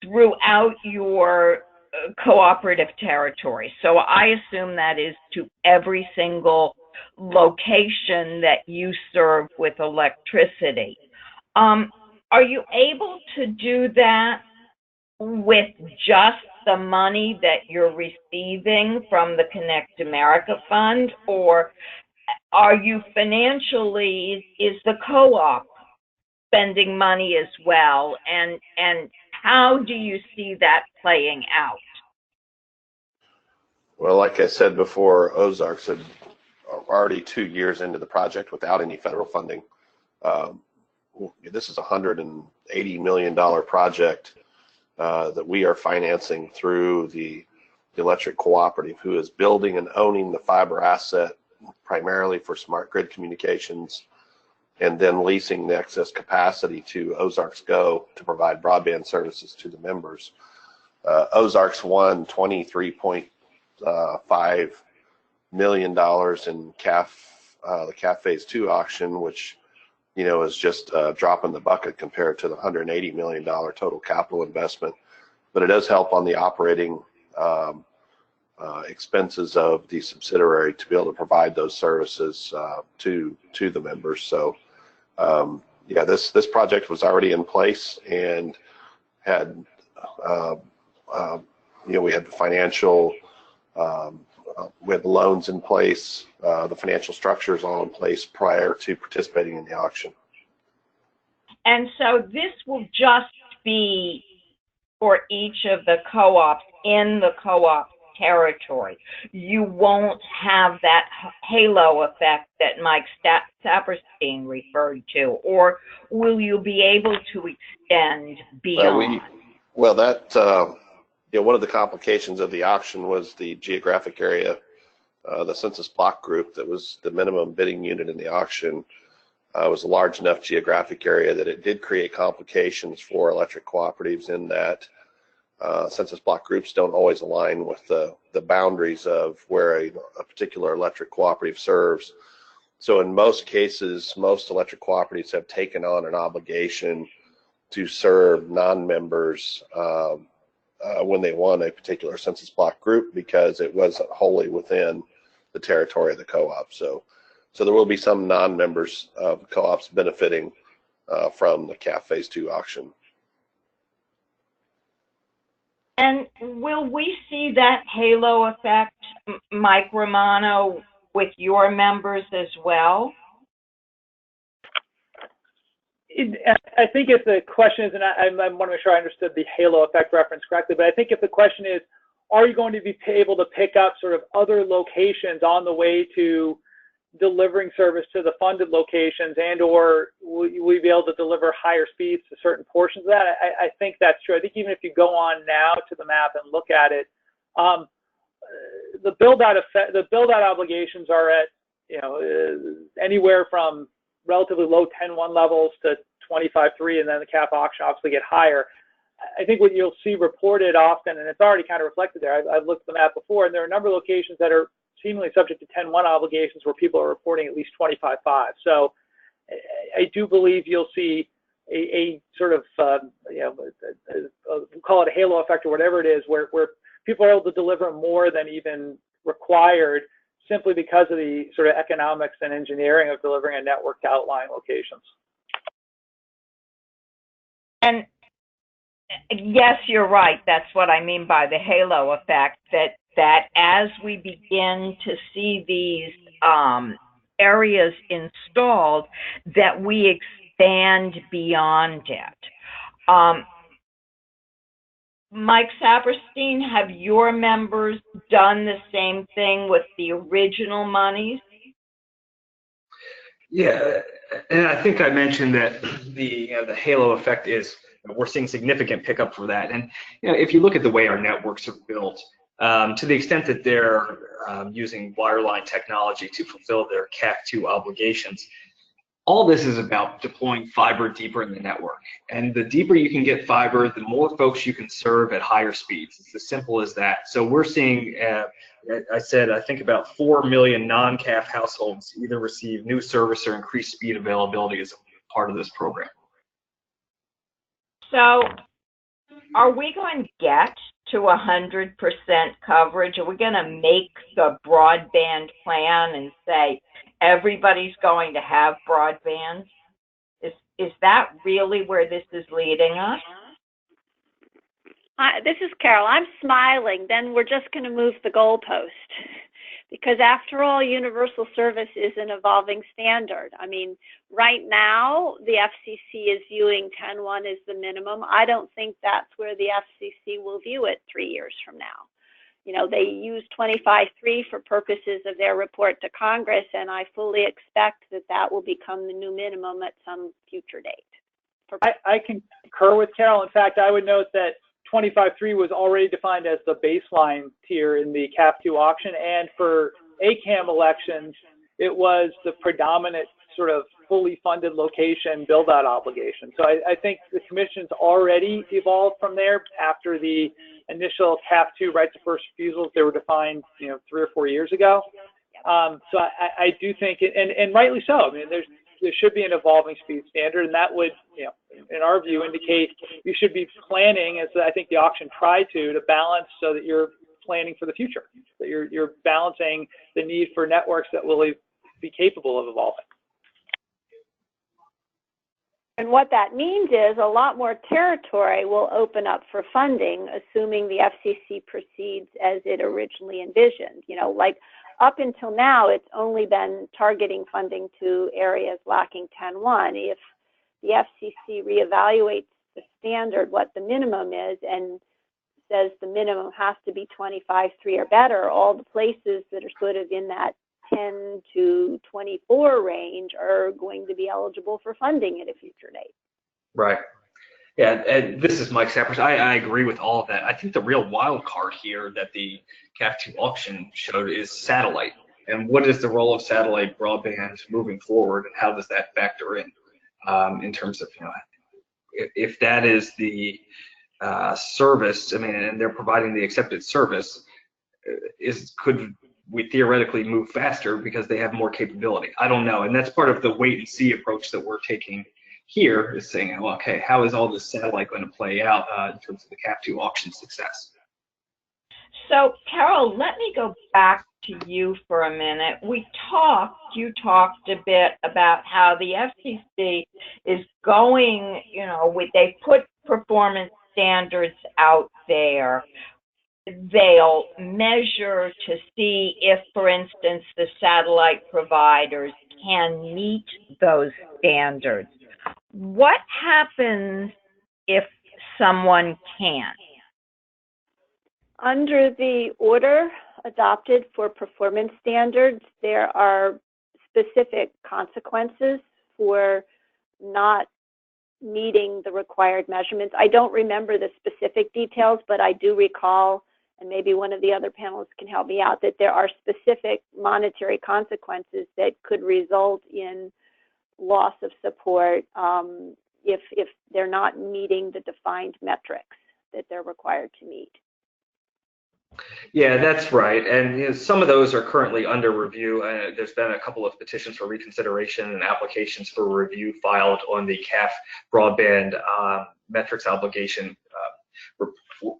throughout your cooperative territory. So I assume that is to every single location that you serve with electricity. Are you able to do that with just the money that you're receiving from the Connect America Fund, or are you financially, is the co-op spending money as well, and how do you see that playing out? Well, like I said before, Ozarks had already 2 years into the project without any federal funding. This is a $180 million project that we are financing through the electric cooperative, who is building and owning the fiber asset primarily for smart grid communications, and then leasing the excess capacity to OzarksGo to provide broadband services to the members. Ozarks won $23.5 million in CAF, the CAF Phase II auction, which is just a drop in the bucket compared to the $180 million total capital investment. But it does help on the operating expenses of the subsidiary to be able to provide those services to the members. So yeah, this project was already in place and had we had the financial, we had the loans in place, the financial structures all in place prior to participating in the auction. And so this will just be for each of the co-ops in the co-op territory. You won't have that halo effect that Mike Saperstein referred to, or will you be able to extend beyond? One of the complications of the auction was the geographic area. The census block group that was the minimum bidding unit in the auction was a large enough geographic area that it did create complications for electric cooperatives in that census block groups don't always align with the boundaries of where a particular electric cooperative serves. So in most cases, most electric cooperatives have taken on an obligation to serve non-members when they won a particular census block group, because it wasn't wholly within the territory of the co-op. So there will be some non-members of co-ops benefiting from the CAF Phase II auction. And will we see that halo effect, Mike Romano, with your members as well? I think if the question is, and I want to make sure I understood the halo effect reference correctly, but I think if the question is, are you going to be able to pick up sort of other locations on the way to delivering service to the funded locations, and or will we be able to deliver higher speeds to certain portions of that? I think that's true. I think even if you go on now to the map and look at it, the build-out obligations are at anywhere from relatively low 10.1 levels to 25.3, and then the CAF auction obviously get higher. I think what you'll see reported often, and it's already kind of reflected there, I've looked at the map before, and there are a number of locations that are seemingly subject to 10.1 obligations where people are reporting at least 25.5. So I do believe you'll see a sort of, we'll call it a halo effect or whatever it is, where people are able to deliver more than even required, simply because of the sort of economics and engineering of delivering a network to outlying locations. And yes, you're right. That's what I mean by the halo effect, that as we begin to see these areas installed, that we expand beyond it. Mike Saperstein, have your members done the same thing with the original monies? Yeah, and I think I mentioned that the halo effect is, we're seeing significant pickup for that. And if you look at the way our networks are built, to the extent that they're using wireline technology to fulfill their CAF II obligations. All this is about deploying fiber deeper in the network. And the deeper you can get fiber, the more folks you can serve at higher speeds. It's as simple as that. So we're seeing, I think about 4 million non-CAF households either receive new service or increased speed availability as a part of this program. So are we going to get to 100% coverage? Are we going to make the broadband plan and say everybody's going to have broadband? Is that really where this is leading us? This is Carol. I'm smiling. Then we're just going to move the goalpost. Because after all, universal service is an evolving standard. I mean, right now, the FCC is viewing 10.1 as the minimum. I don't think that's where the FCC will view it 3 years from now. You know, they use 25.3 for purposes of their report to Congress, and I fully expect that that will become the new minimum at some future date. I concur with Carol. In fact, I would note that 25.3 was already defined as the baseline tier in the CAF II auction, and for ACAM elections, it was the predominant sort of fully funded location build-out obligation. So I think the Commission's already evolved from there after the initial CAF II rights of first refusals. They were defined, 3 or 4 years ago. So I do think, and rightly so. I mean, there should be an evolving speed standard, and that would, in our view, indicate you should be planning, as I think the auction tried to balance so that you're planning for the future, that you're balancing the need for networks that will be capable of evolving. And what that means is a lot more territory will open up for funding, assuming the FCC proceeds as it originally envisioned. Like up until now, it's only been targeting funding to areas lacking 10.1. If the FCC reevaluates the standard, what the minimum is, and says the minimum has to be 25.3 or better, all the places that are sort of in that 10 to 24 range are going to be eligible for funding at a future date. Right. Yeah, and this is Mike Saperstein. I agree with all of that. I think the real wild card here that the CAF II auction showed is satellite. And what is the role of satellite broadband moving forward, and how does that factor in terms of, if that is the service, and they're providing the accepted service, could we theoretically move faster because they have more capability? I don't know. And that's part of the wait and see approach that we're taking here, is saying, well, okay, how is all this satellite going to play out in terms of the CAF II auction success? So, Carol, let me go back to you for a minute. You talked a bit about how the FCC is going, they put performance standards out there. They'll measure to see if, for instance, the satellite providers can meet those standards. What happens if someone can't? Under the order adopted for performance standards, there are specific consequences for not meeting the required measurements. I don't remember the specific details, but I do recall, and maybe one of the other panelists can help me out, that there are specific monetary consequences that could result in loss of support if they're not meeting the defined metrics that they're required to meet. Yeah, that's right. And some of those are currently under review. There's been a couple of petitions for reconsideration and applications for review filed on the CAF broadband metrics obligation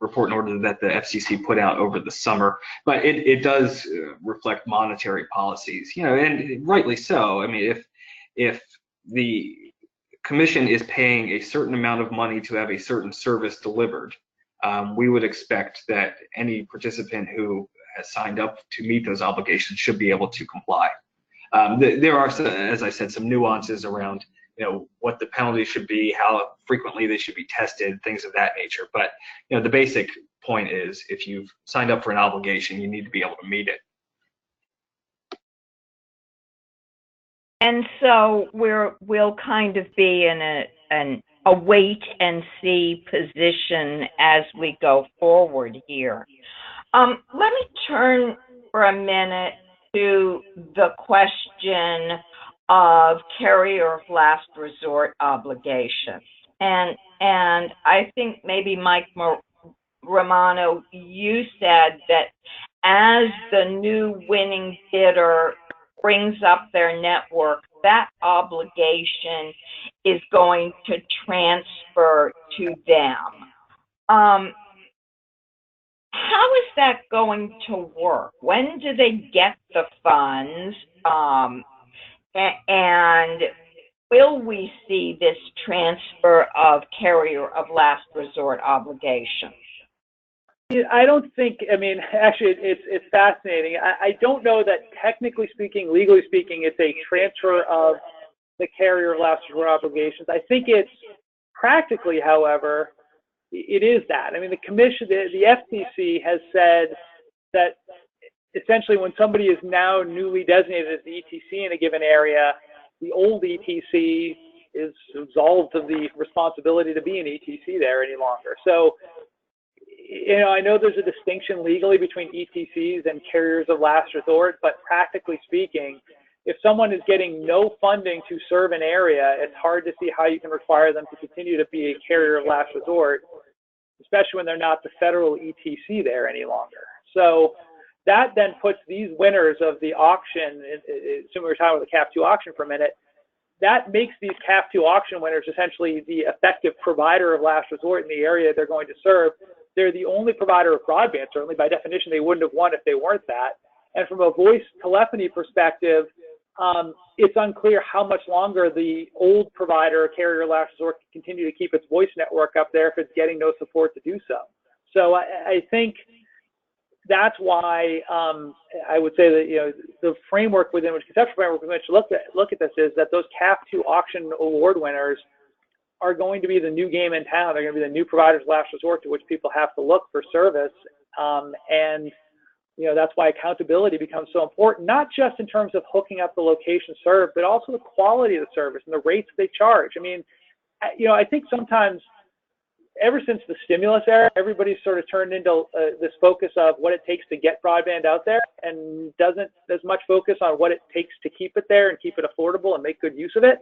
report in order that the FCC put out over the summer. But it does reflect monetary policies, and rightly so. If the Commission is paying a certain amount of money to have a certain service delivered, we would expect that any participant who has signed up to meet those obligations should be able to comply. There are, as I said, some nuances around, what the penalty should be, how frequently they should be tested, things of that nature. But, the basic point is, if you've signed up for an obligation, you need to be able to meet it. And so we'll kind of be in a wait and see position as we go forward here. Let me turn for a minute to the question of carrier of last resort obligations. And I think maybe Mike Romano, you said that as the new winning bidder brings up their network, that obligation is going to transfer to them. How is that going to work? When do they get the funds? And will we see this transfer of carrier of last resort obligations? I don't think, I mean, actually, it's fascinating. I don't know that technically speaking, legally speaking, it's a transfer of the carrier of last resort obligations. I think it's practically, however, it is that. I mean, the commission, the FCC has said that essentially when somebody is now newly designated as the ETC in a given area, the old ETC is absolved of the responsibility to be an ETC there any longer. So, you know, I know there's a distinction legally between ETCs and carriers of last resort, but practically speaking, if someone is getting no funding to serve an area, it's hard to see how you can require them to continue to be a carrier of last resort, especially when they're not the federal ETC there any longer. So that then puts these winners of the auction, assuming we're talking about the CAF II auction for a minute, that makes these CAF II auction winners essentially the effective provider of last resort in the area they're going to serve. They're the only provider of broadband. Certainly by definition, they wouldn't have won if they weren't that. And from a voice telephony perspective, it's unclear how much longer the old provider, carrier of last resort, can continue to keep its voice network up there if it's getting no support to do so. So I think that's why I would say that, you know, the framework within which, conceptual framework within which to look at this is that those CAF II auction award winners are going to be the new game in town. They're going to be the new providers of last resort to which people have to look for service. And, you know, that's why accountability becomes so important, not just in terms of hooking up the location served, but also the quality of the service and the rates they charge. I mean, you know, I think sometimes ever since the stimulus era, everybody's sort of turned into this focus of what it takes to get broadband out there and doesn't as much focus on what it takes to keep it there and keep it affordable and make good use of it.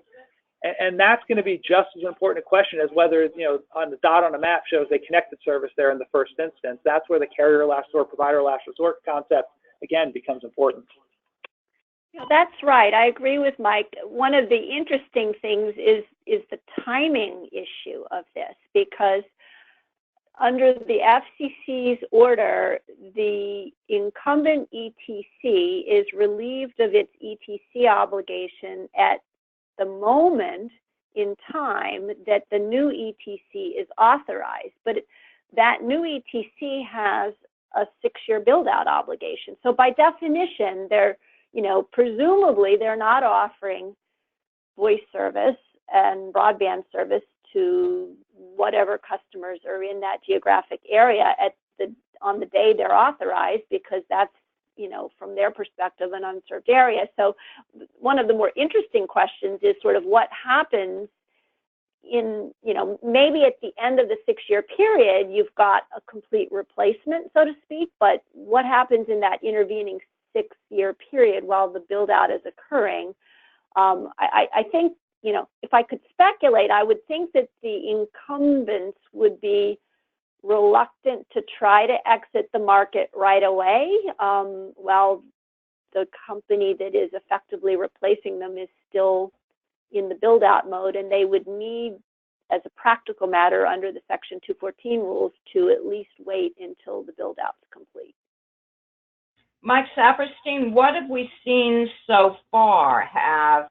And that's going to be just as important a question as whether, you know, on the dot on a map shows a connected service there in the first instance. That's where the carrier last resort, provider last resort concept, again, becomes important. That's right. I agree with Mike. One of the interesting things is the timing issue of this, because under the FCC's order, the incumbent ETC is relieved of its ETC obligation at the moment in time that the new ETC is authorized. But that new ETC has a 6-year build-out obligation. So by definition, they're, you know, presumably they're not offering voice service and broadband service to whatever customers are in that geographic area on the day they're authorized, because that's, you know, from their perspective, an unserved area. So one of the more interesting questions is sort of what happens in, you know, maybe at the end of the 6-year period, you've got a complete replacement, so to speak, but what happens in that intervening 6-year period while the build out is occurring? I think, you know, if I could speculate, I would think that the incumbents would be reluctant to try to exit the market right away, while the company that is effectively replacing them is still in the build-out mode, and they would need, as a practical matter, under the Section 214 rules, to at least wait until the build-out's complete. Mike Saperstein, what have we seen so far as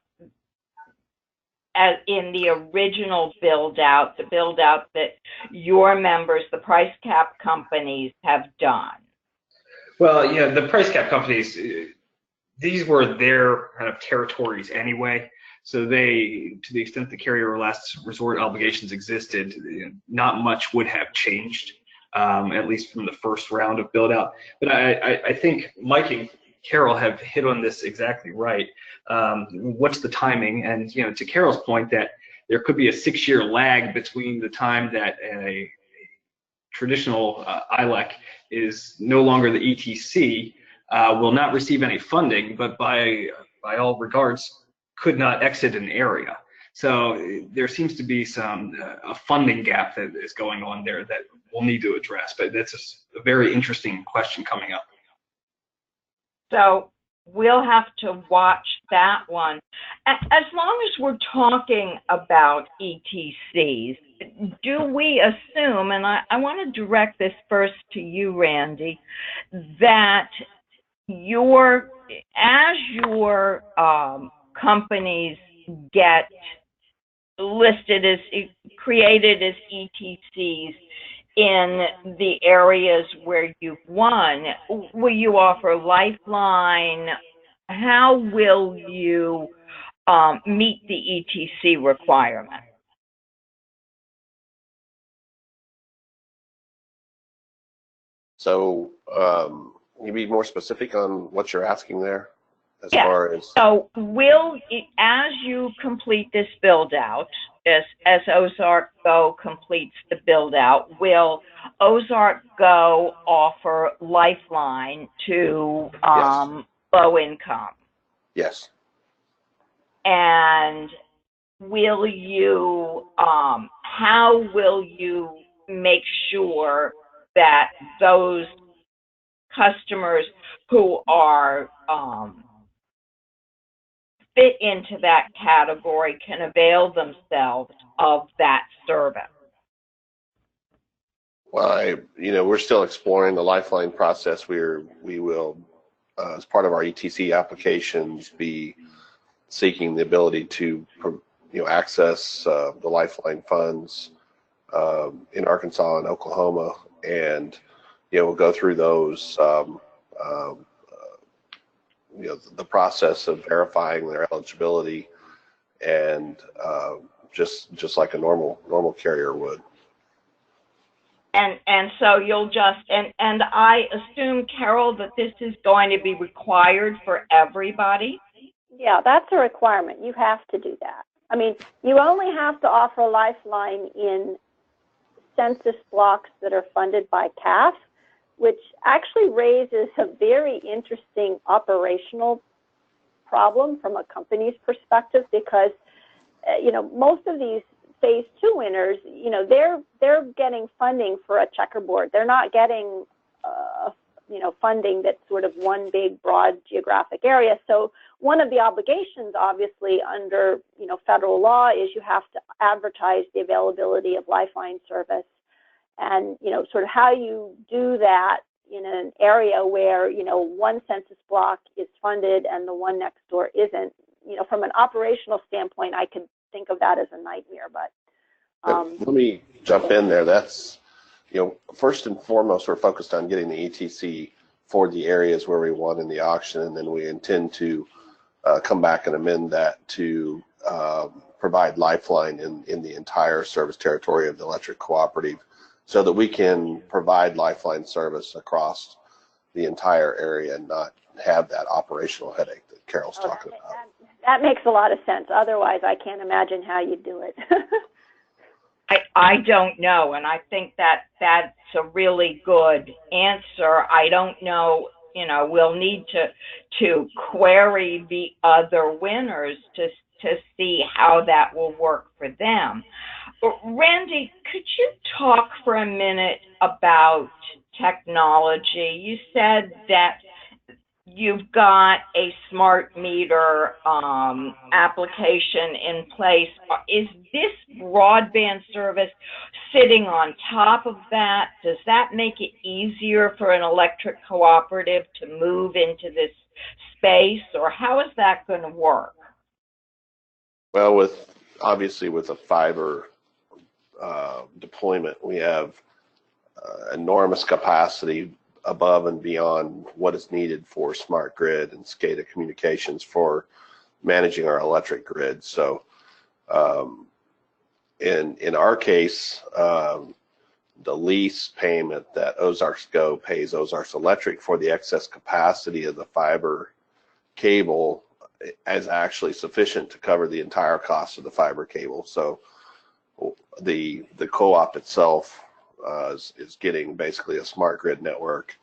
in the original build-out, the build-out that your members, the price cap companies, have done? Well, you know, the price cap companies, these were their kind of territories anyway. So they, to the extent the carrier last resort obligations existed, not much would have changed, at least from the first round of build-out. But I think Mike and Carol have hit on this exactly right. What's the timing? And, you know, to Carol's point, that there could be a 6-year lag between the time that a traditional ILEC is no longer the ETC, will not receive any funding, but by all regards could not exit an area. So there seems to be a funding gap that is going on there that we'll need to address, but that's a very interesting question coming up. So we'll have to watch that one. As long as we're talking about ETCs, do we assume, and I want to direct this first to you, Randy, that as your companies get listed as created as ETCs in the areas where you've won, will you offer Lifeline? How will you meet the ETC requirement? So can you be more specific on what you're asking there? As Yeah. far as So as you complete this build out, as OzarksGo completes the build out, will OzarksGo offer Lifeline to Yes. low income? Yes. And will you how will you make sure that those customers who are fit into that category can avail themselves of that service? Well, we're still exploring the Lifeline process. We will, as part of our ETC applications, be seeking the ability to, access the Lifeline funds in Arkansas and Oklahoma, and we'll go through those. The process of verifying their eligibility, and just like a normal carrier would. And so you'll just and I assume, Carol, that this is going to be required for everybody? Yeah, that's a requirement. You have to do that. I mean, you only have to offer Lifeline in census blocks that are funded by CAF, which actually raises a very interesting operational problem from a company's perspective, because most of these phase 2 winners, they're getting funding for a checkerboard. They're not getting funding that's sort of one big broad geographic area. So one of the obligations, obviously, under federal law is you have to advertise the availability of Lifeline service. And, sort of how you do that in an area where, one census block is funded and the one next door isn't, from an operational standpoint, I could think of that as a nightmare. But let me jump in there. That's, first and foremost, we're focused on getting the ETC for the areas where we won in the auction, and then we intend to come back and amend that to provide Lifeline in the entire service territory of the electric cooperative, so that we can provide Lifeline service across the entire area and not have that operational headache that Carol's talking about. That makes a lot of sense. Otherwise, I can't imagine how you do it. I don't know, and I think that's a really good answer. I don't know, we'll need to query the other winners to see how that will work for them. Randy, could you talk for a minute about technology? You said that you've got a smart meter application in place. Is this broadband service sitting on top of that? Does that make it easier for an electric cooperative to move into this space, or how is that going to work? Well, obviously with a fiber deployment, we have enormous capacity above and beyond what is needed for smart grid and SCADA communications for managing our electric grid. So in our case, the lease payment that OzarksGo pays Ozarks Electric for the excess capacity of the fiber cable is actually sufficient to cover the entire cost of the fiber cable. So the co-op itself is getting basically a smart grid network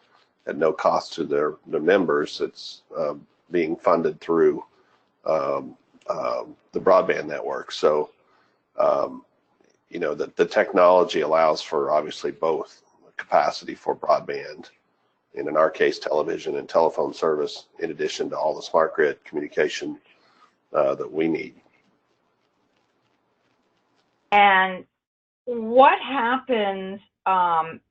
at no cost to their members. It's being funded through the broadband network. So, you know, the technology allows for obviously both capacity for broadband, and in our case, television and telephone service, in addition to all the smart grid communication that we need. And what happens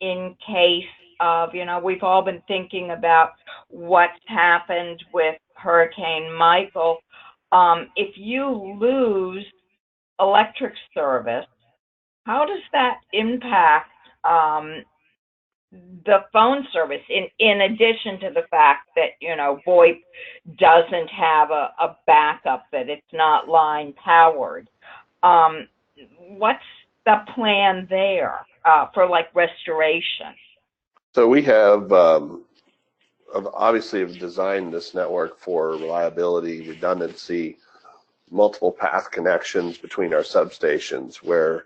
in case of, you know, we've all been thinking about what's happened with Hurricane Michael. If you lose electric service, how does that impact the phone service, in addition to the fact that, you know, VoIP doesn't have a backup, that it's not line powered? What's the plan there for like restoration? So we have obviously have designed this network for reliability, redundancy, multiple path connections between our substations, where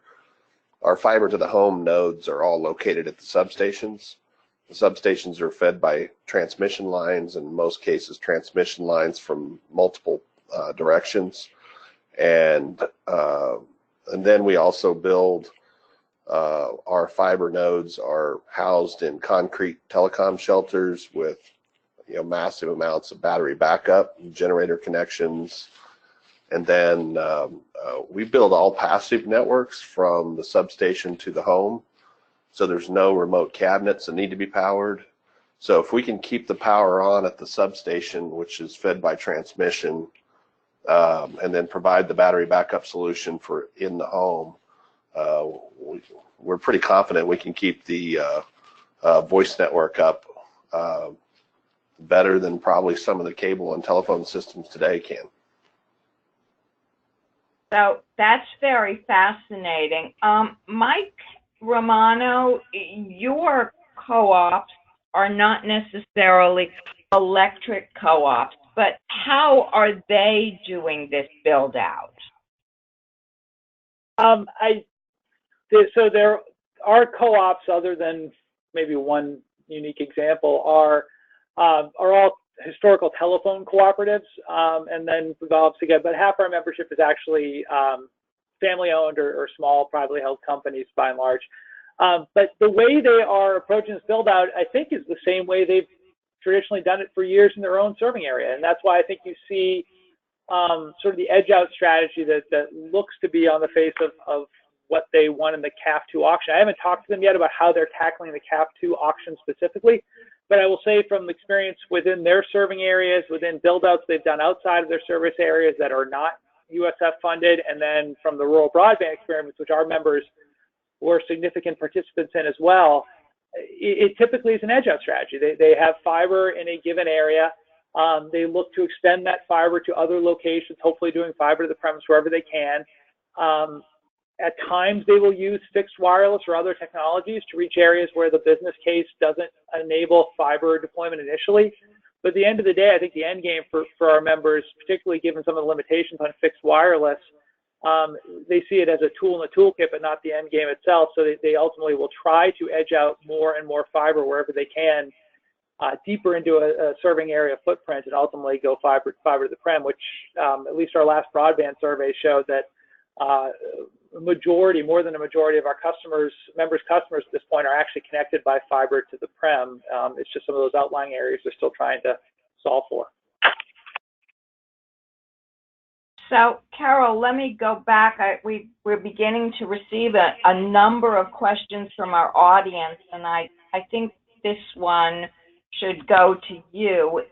our fiber to the home nodes are all located at the substations. The substations are fed by transmission lines, in most cases transmission lines from multiple directions, and then we also build our fiber nodes are housed in concrete telecom shelters with, you know, massive amounts of battery backup, generator connections, and then we build all passive networks from the substation to the home, so there's no remote cabinets that need to be powered. So if we can keep the power on at the substation, which is fed by transmission, and then provide the battery backup solution for in the home, we're pretty confident we can keep the voice network up better than probably some of the cable and telephone systems today can. So that's very fascinating. Mike Romano, your co-ops are not necessarily electric co-ops, but how are they doing this build out? So there are co-ops, other than maybe one unique example, are all historical telephone cooperatives, and then develops again. But half our membership is actually family-owned or small privately held companies by and large. But the way they are approaching this build-out, I think, is the same way they've traditionally done it for years in their own serving area, and that's why I think you see sort of the edge-out strategy that looks to be on the face of what they won in the CAF II auction. I haven't talked to them yet about how they're tackling the CAF II auction specifically, but I will say from experience within their serving areas, within build-outs they've done outside of their service areas that are not USF funded, and then from the rural broadband experiments, which our members were significant participants in as well, it typically is an edge-out strategy. They have fiber in a given area. They look to extend that fiber to other locations, hopefully doing fiber to the premise wherever they can. At times, they will use fixed wireless or other technologies to reach areas where the business case doesn't enable fiber deployment initially. But at the end of the day, I think the end game for our members, particularly given some of the limitations on fixed wireless, they see it as a tool in the toolkit, but not the end game itself. So they ultimately will try to edge out more and more fiber wherever they can, deeper into a serving area footprint, and ultimately go fiber to the prem, which at least our last broadband survey showed that more than a majority of our members' customers at this point are actually connected by fiber to the prem. It's just some of those outlying areas they're still trying to solve for. So, Carol, let me go back. We're beginning to receive a number of questions from our audience, and I think this one should go to you.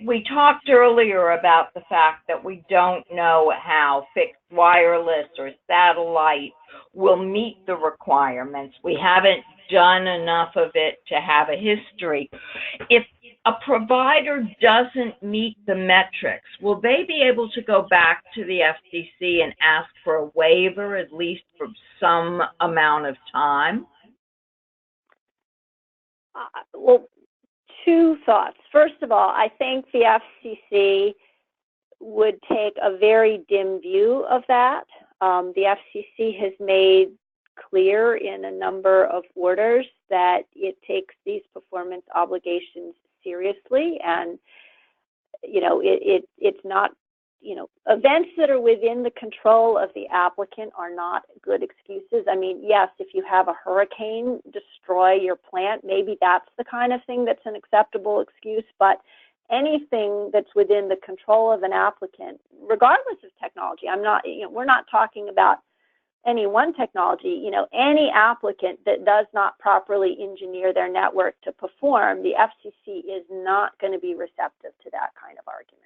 We talked earlier about the fact that we don't know how fixed wireless or satellite will meet the requirements. We haven't done enough of it to have a history. If a provider doesn't meet the metrics, will they be able to go back to the FCC and ask for a waiver, at least for some amount of time? Well, two thoughts. First of all, I think the FCC would take a very dim view of that. The FCC has made clear in a number of orders that it takes these performance obligations seriously, and it's not, events that are within the control of the applicant are not good excuses. I mean, yes, if you have a hurricane destroy your plant, maybe that's the kind of thing that's an acceptable excuse, but anything that's within the control of an applicant, regardless of technology, we're not talking about any one technology, any applicant that does not properly engineer their network to perform, the FCC is not going to be receptive to that kind of argument.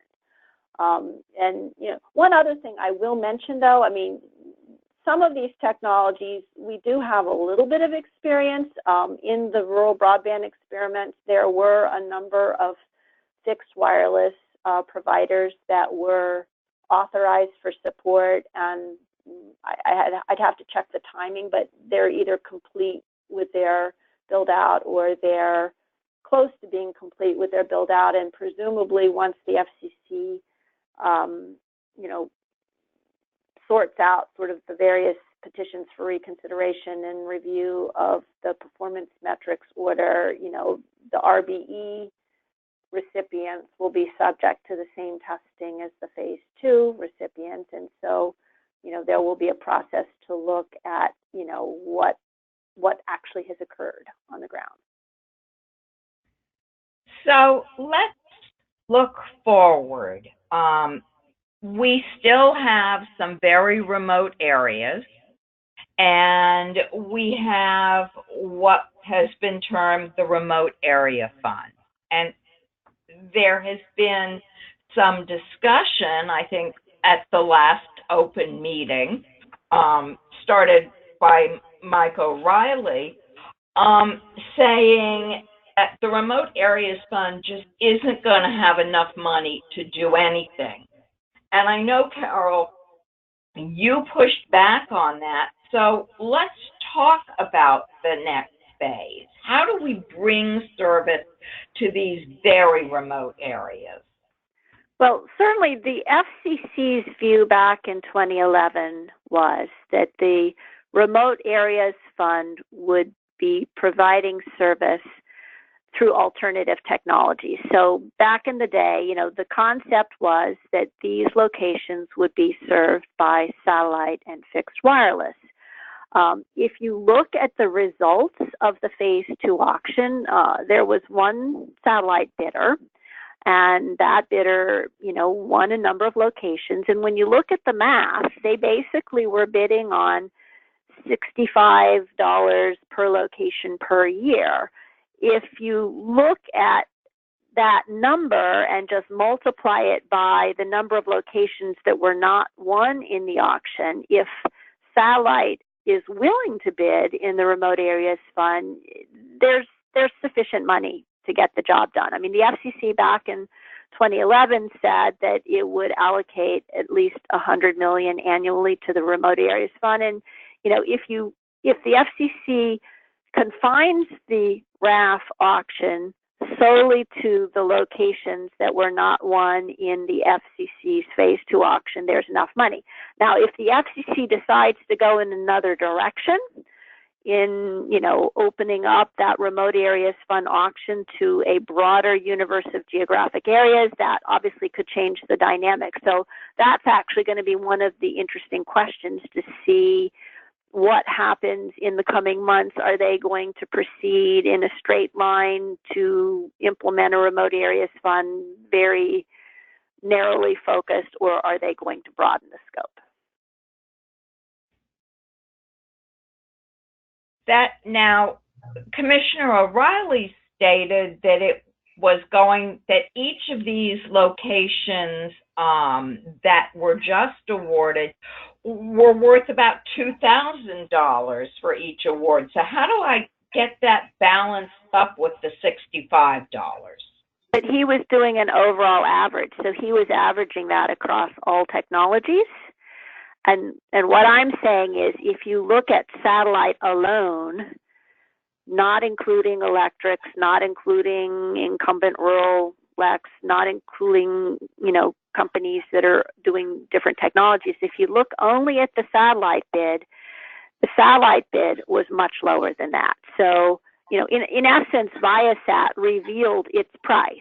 One other thing I will mention, though, I mean, some of these technologies, we do have a little bit of experience. In the rural broadband experiments, there were a number of fixed wireless providers that were authorized for support, and I'd have to check the timing, but they're either complete with their build out or they're close to being complete with their build out, and presumably once the FCC sorts out sort of the various petitions for reconsideration and review of the performance metrics order, the RBE recipients will be subject to the same testing as the phase 2 recipients, and so there will be a process to look at what actually has occurred on the ground. So let's look forward. We still have some very remote areas, and we have what has been termed the Remote Area Fund. And there has been some discussion, I think, at the last open meeting, started by Mike O'Reilly, saying that the Remote Areas Fund just isn't going to have enough money to do anything. And I know, Carol, you pushed back on that. So let's talk about the next phase. How do we bring service to these very remote areas? Well, certainly the FCC's view back in 2011 was that the Remote Areas Fund would be providing service through alternative technologies. So back in the day, the concept was that these locations would be served by satellite and fixed wireless. If you look at the results of the phase 2 auction, there was one satellite bidder, and that bidder, won a number of locations. And when you look at the math, they basically were bidding on $65 per location per year. If you look at that number and just multiply it by the number of locations that were not won in the auction, if satellite is willing to bid in the Remote Areas Fund, there's sufficient money to get the job done. I mean, the FCC back in 2011 said that it would allocate at least $100 million annually to the Remote Areas Fund, and if the FCC confines the RAF auction solely to the locations that were not won in the FCC's phase 2 auction, there's enough money. Now, if the FCC decides to go in another direction in, opening up that Remote Areas Fund auction to a broader universe of geographic areas, that obviously could change the dynamic. So that's actually going to be one of the interesting questions to see what happens in the coming months. Are they going to proceed in a straight line to implement a Remote Areas Fund very narrowly focused, or are they going to broaden the scope? Now, Commissioner O'Reilly stated that that each of these locations that were just awarded were worth about $2,000 for each award. So how do I get that balanced up with the $65? But he was doing an overall average, so he was averaging that across all technologies. And what I'm saying is, if you look at satellite alone, not including electrics, not including incumbent rural LECs, not including, companies that are doing different technologies, if you look only at the satellite bid, The satellite bid was much lower than that. So, in essence, Viasat revealed its price.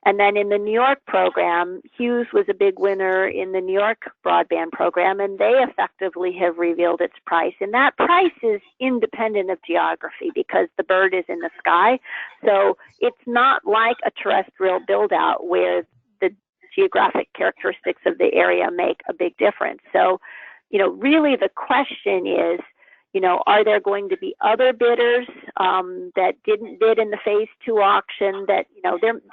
And then in the New York program, Hughes was a big winner in the New York broadband program, and they effectively have revealed its price. And that price is independent of geography because the bird is in the sky. So it's not like a terrestrial build-out where the geographic characteristics of the area make a big difference. So, really the question is, are there going to be other bidders that didn't bid in the phase 2 auction that,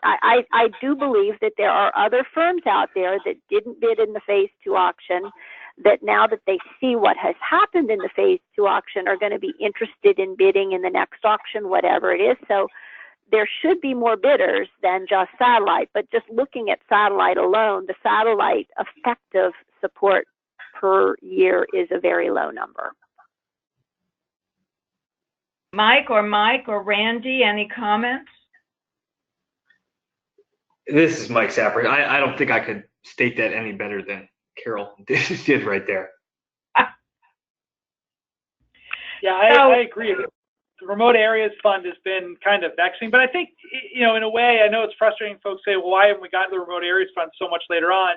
I do believe that there are other firms out there that didn't bid in the phase 2 auction that now that they see what has happened in the phase 2 auction are going to be interested in bidding in the next auction, whatever it is. So there should be more bidders than just satellite, but just looking at satellite alone, the satellite effective support per year is a very low number. Mike or Randy, any comments? This is Mike Saperstein. I don't think I could state that any better than Carol did right there. Yeah, I agree. The Remote Areas Fund has been kind of vexing, but I think, in a way, I know it's frustrating. Folks say, well, why haven't we gotten the Remote Areas Fund so much later on?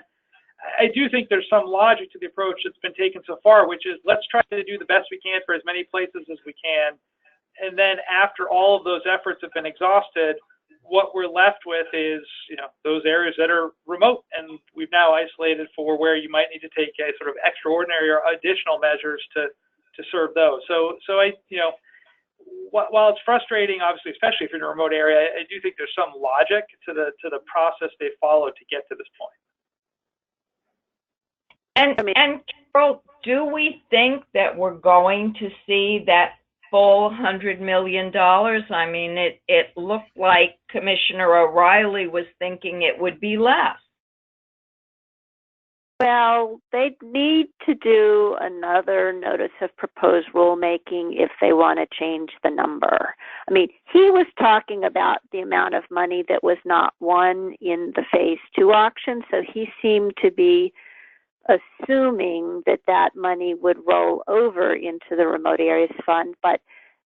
I do think there's some logic to the approach that's been taken so far, which is let's try to do the best we can for as many places as we can. And then after all of those efforts have been exhausted, what we're left with is, those areas that are remote, and we've now isolated for where you might need to take a sort of extraordinary or additional measures to serve those. So I, while it's frustrating, obviously, especially if you're in a remote area, I do think there's some logic to the process they followed to get to this point. And Carol, do we think that we're going to see that full $100 million? I mean, it looked like Commissioner O'Reilly was thinking it would be less. Well, they need to do another notice of proposed rulemaking if they want to change the number. I mean, he was talking about the amount of money that was not won in the phase 2 auction, so he seemed to be assuming that that money would roll over into the Remote Areas Fund, but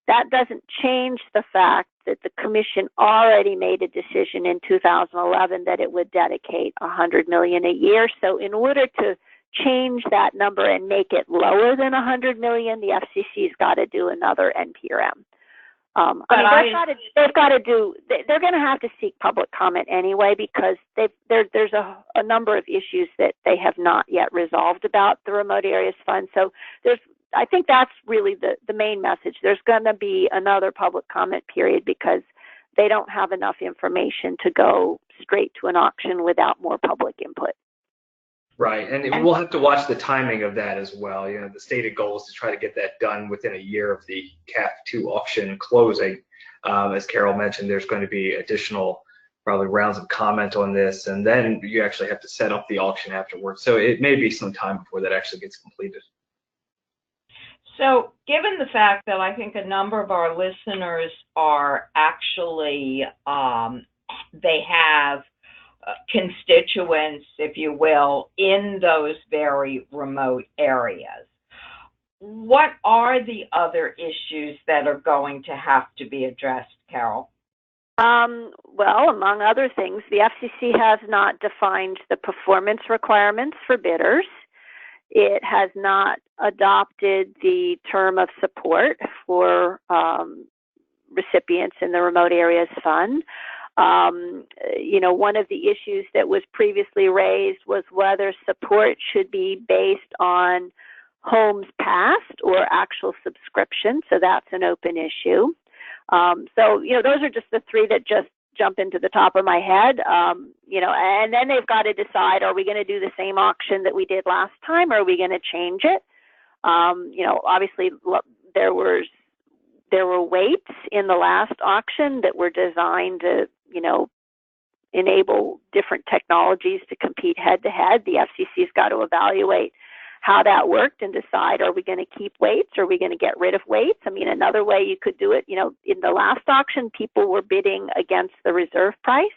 that doesn't change the fact that the Commission already made a decision in 2011 that it would dedicate $100 million a year. So in order to change that number and make it lower than $100 million, the FCC's got to do another NPRM. They're going to have to seek public comment anyway because there's a number of issues that they have not yet resolved about the Remote Areas Fund. So I think that's really the main message. There's going to be another public comment period because they don't have enough information to go straight to an auction without more public input. Right, and we'll have to watch the timing of that as well. The stated goal is to try to get that done within a year of the CAF II auction closing. As Carol mentioned, there's going to be additional probably rounds of comment on this, and then you actually have to set up the auction afterwards. So it may be some time before that actually gets completed. So given the fact that I think a number of our listeners are actually, they have constituents, if you will, in those very remote areas, what are the other issues that are going to have to be addressed, Carol? Well, among other things, the FCC has not defined the performance requirements for bidders. It has not adopted the term of support for recipients in the Remote Areas Fund. One of the issues that was previously raised was whether support should be based on homes passed or actual subscription. So that's an open issue. Those are just the three that just jump into the top of my head. And then they've got to decide, are we going to do the same auction that we did last time, or are we going to change it? Obviously there were weights in the last auction that were designed to, enable different technologies to compete head-to-head. The FCC's got to evaluate how that worked and decide, are we going to keep weights? Or are we going to get rid of weights? I mean, another way you could do it, in the last auction, people were bidding against the reserve price.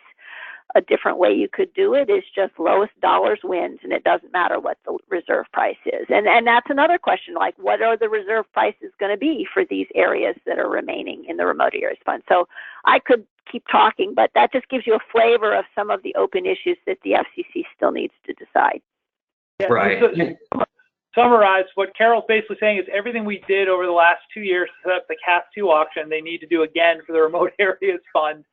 a different way you could do it is just lowest dollars wins, and it doesn't matter what the reserve price is. And that's another question, like what are the reserve prices going to be for these areas that are remaining in the remote areas fund? So I could keep talking, but that just gives you a flavor of some of the open issues that the FCC still needs to decide. Yeah, right. So, summarize what Carol's basically saying is everything we did over the last 2 years to set up the CAF II auction, they need to do again for the remote areas fund.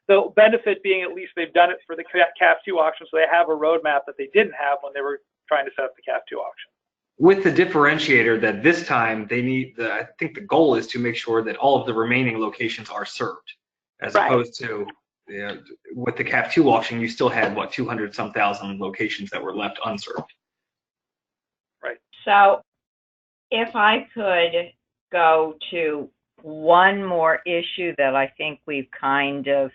The benefit being at least they've done it for the CAF II auction, so they have a roadmap that they didn't have when they were trying to set up the CAF II auction. With the differentiator that this time they need, I think the goal is to make sure that all of the remaining locations are served, as opposed to with the CAF II auction, you still had, what, 200-some thousand locations that were left unserved. Right. So if I could go to one more issue that I think we've kind of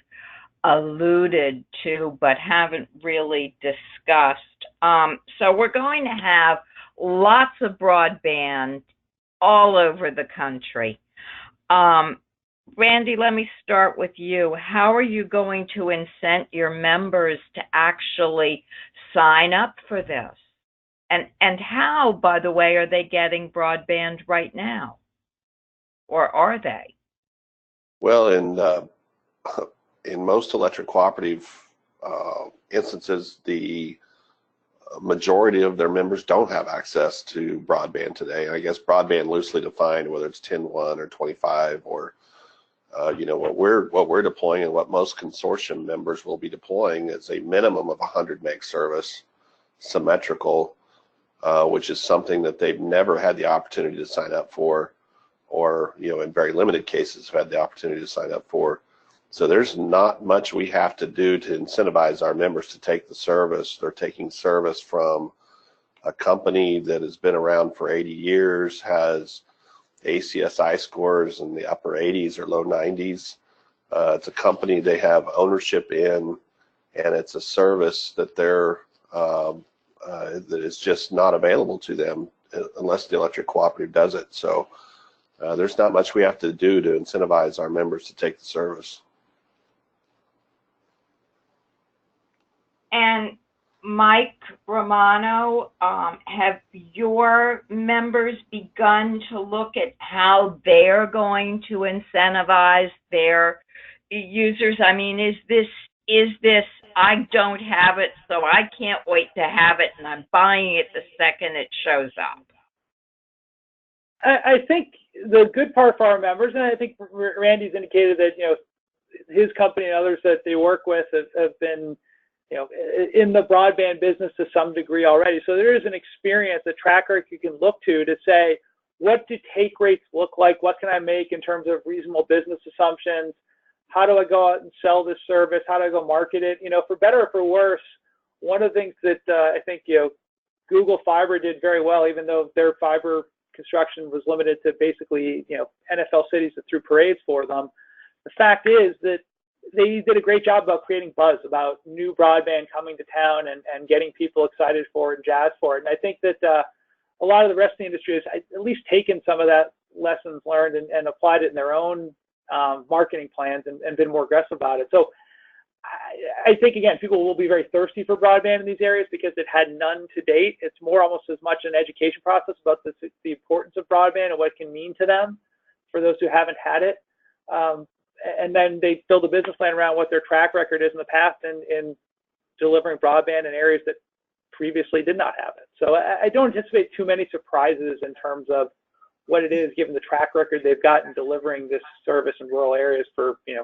alluded to but haven't really discussed. So we're going to have lots of broadband all over the country. Randy, let me start with you. How are you going to incent your members to actually sign up for this? And how, by the way, are they getting broadband right now? Or are they? Well, in most electric cooperative instances, the majority of their members don't have access to broadband today. I guess broadband loosely defined, whether it's 10.1 or 25 or what we're deploying and what most consortium members will be deploying is a minimum of 100 meg service, symmetrical, which is something that they've never had the opportunity to sign up for, or in very limited cases have had the opportunity to sign up for. So there's not much we have to do to incentivize our members to take the service. They're taking service from a company that has been around for 80 years, has ACSI scores in the upper 80s or low 90s. It's a company they have ownership in, and it's a service that that is just not available to them unless the electric cooperative does it. So there's not much we have to do to incentivize our members to take the service. And Mike Romano, have your members begun to look at how they're going to incentivize their users? I mean, is this I don't have it, so I can't wait to have it, and I'm buying it the second it shows up? I think the good part for our members, and I think Randy's indicated that his company and others that they work with have been in the broadband business to some degree already. So there is an experience, a track record you can look to say, what do take rates look like? What can I make in terms of reasonable business assumptions? How do I go out and sell this service? How do I go market it? For better or for worse, one of the things that I think Google Fiber did very well, even though their fiber construction was limited to basically NFL cities that threw parades for them. The fact is that they did a great job about creating buzz about new broadband coming to town and getting people excited for it and jazzed for it. And I think that a lot of the rest of the industry has at least taken some of that lessons learned and applied it in their own marketing plans and been more aggressive about it. So I think, again, people will be very thirsty for broadband in these areas because it had none to date. It's more almost as much an education process about the importance of broadband and what it can mean to them for those who haven't had it. And then they build a business plan around what their track record is in the past in delivering broadband in areas that previously did not have it. So I don't anticipate too many surprises in terms of what it is, given the track record they've got in delivering this service in rural areas for, in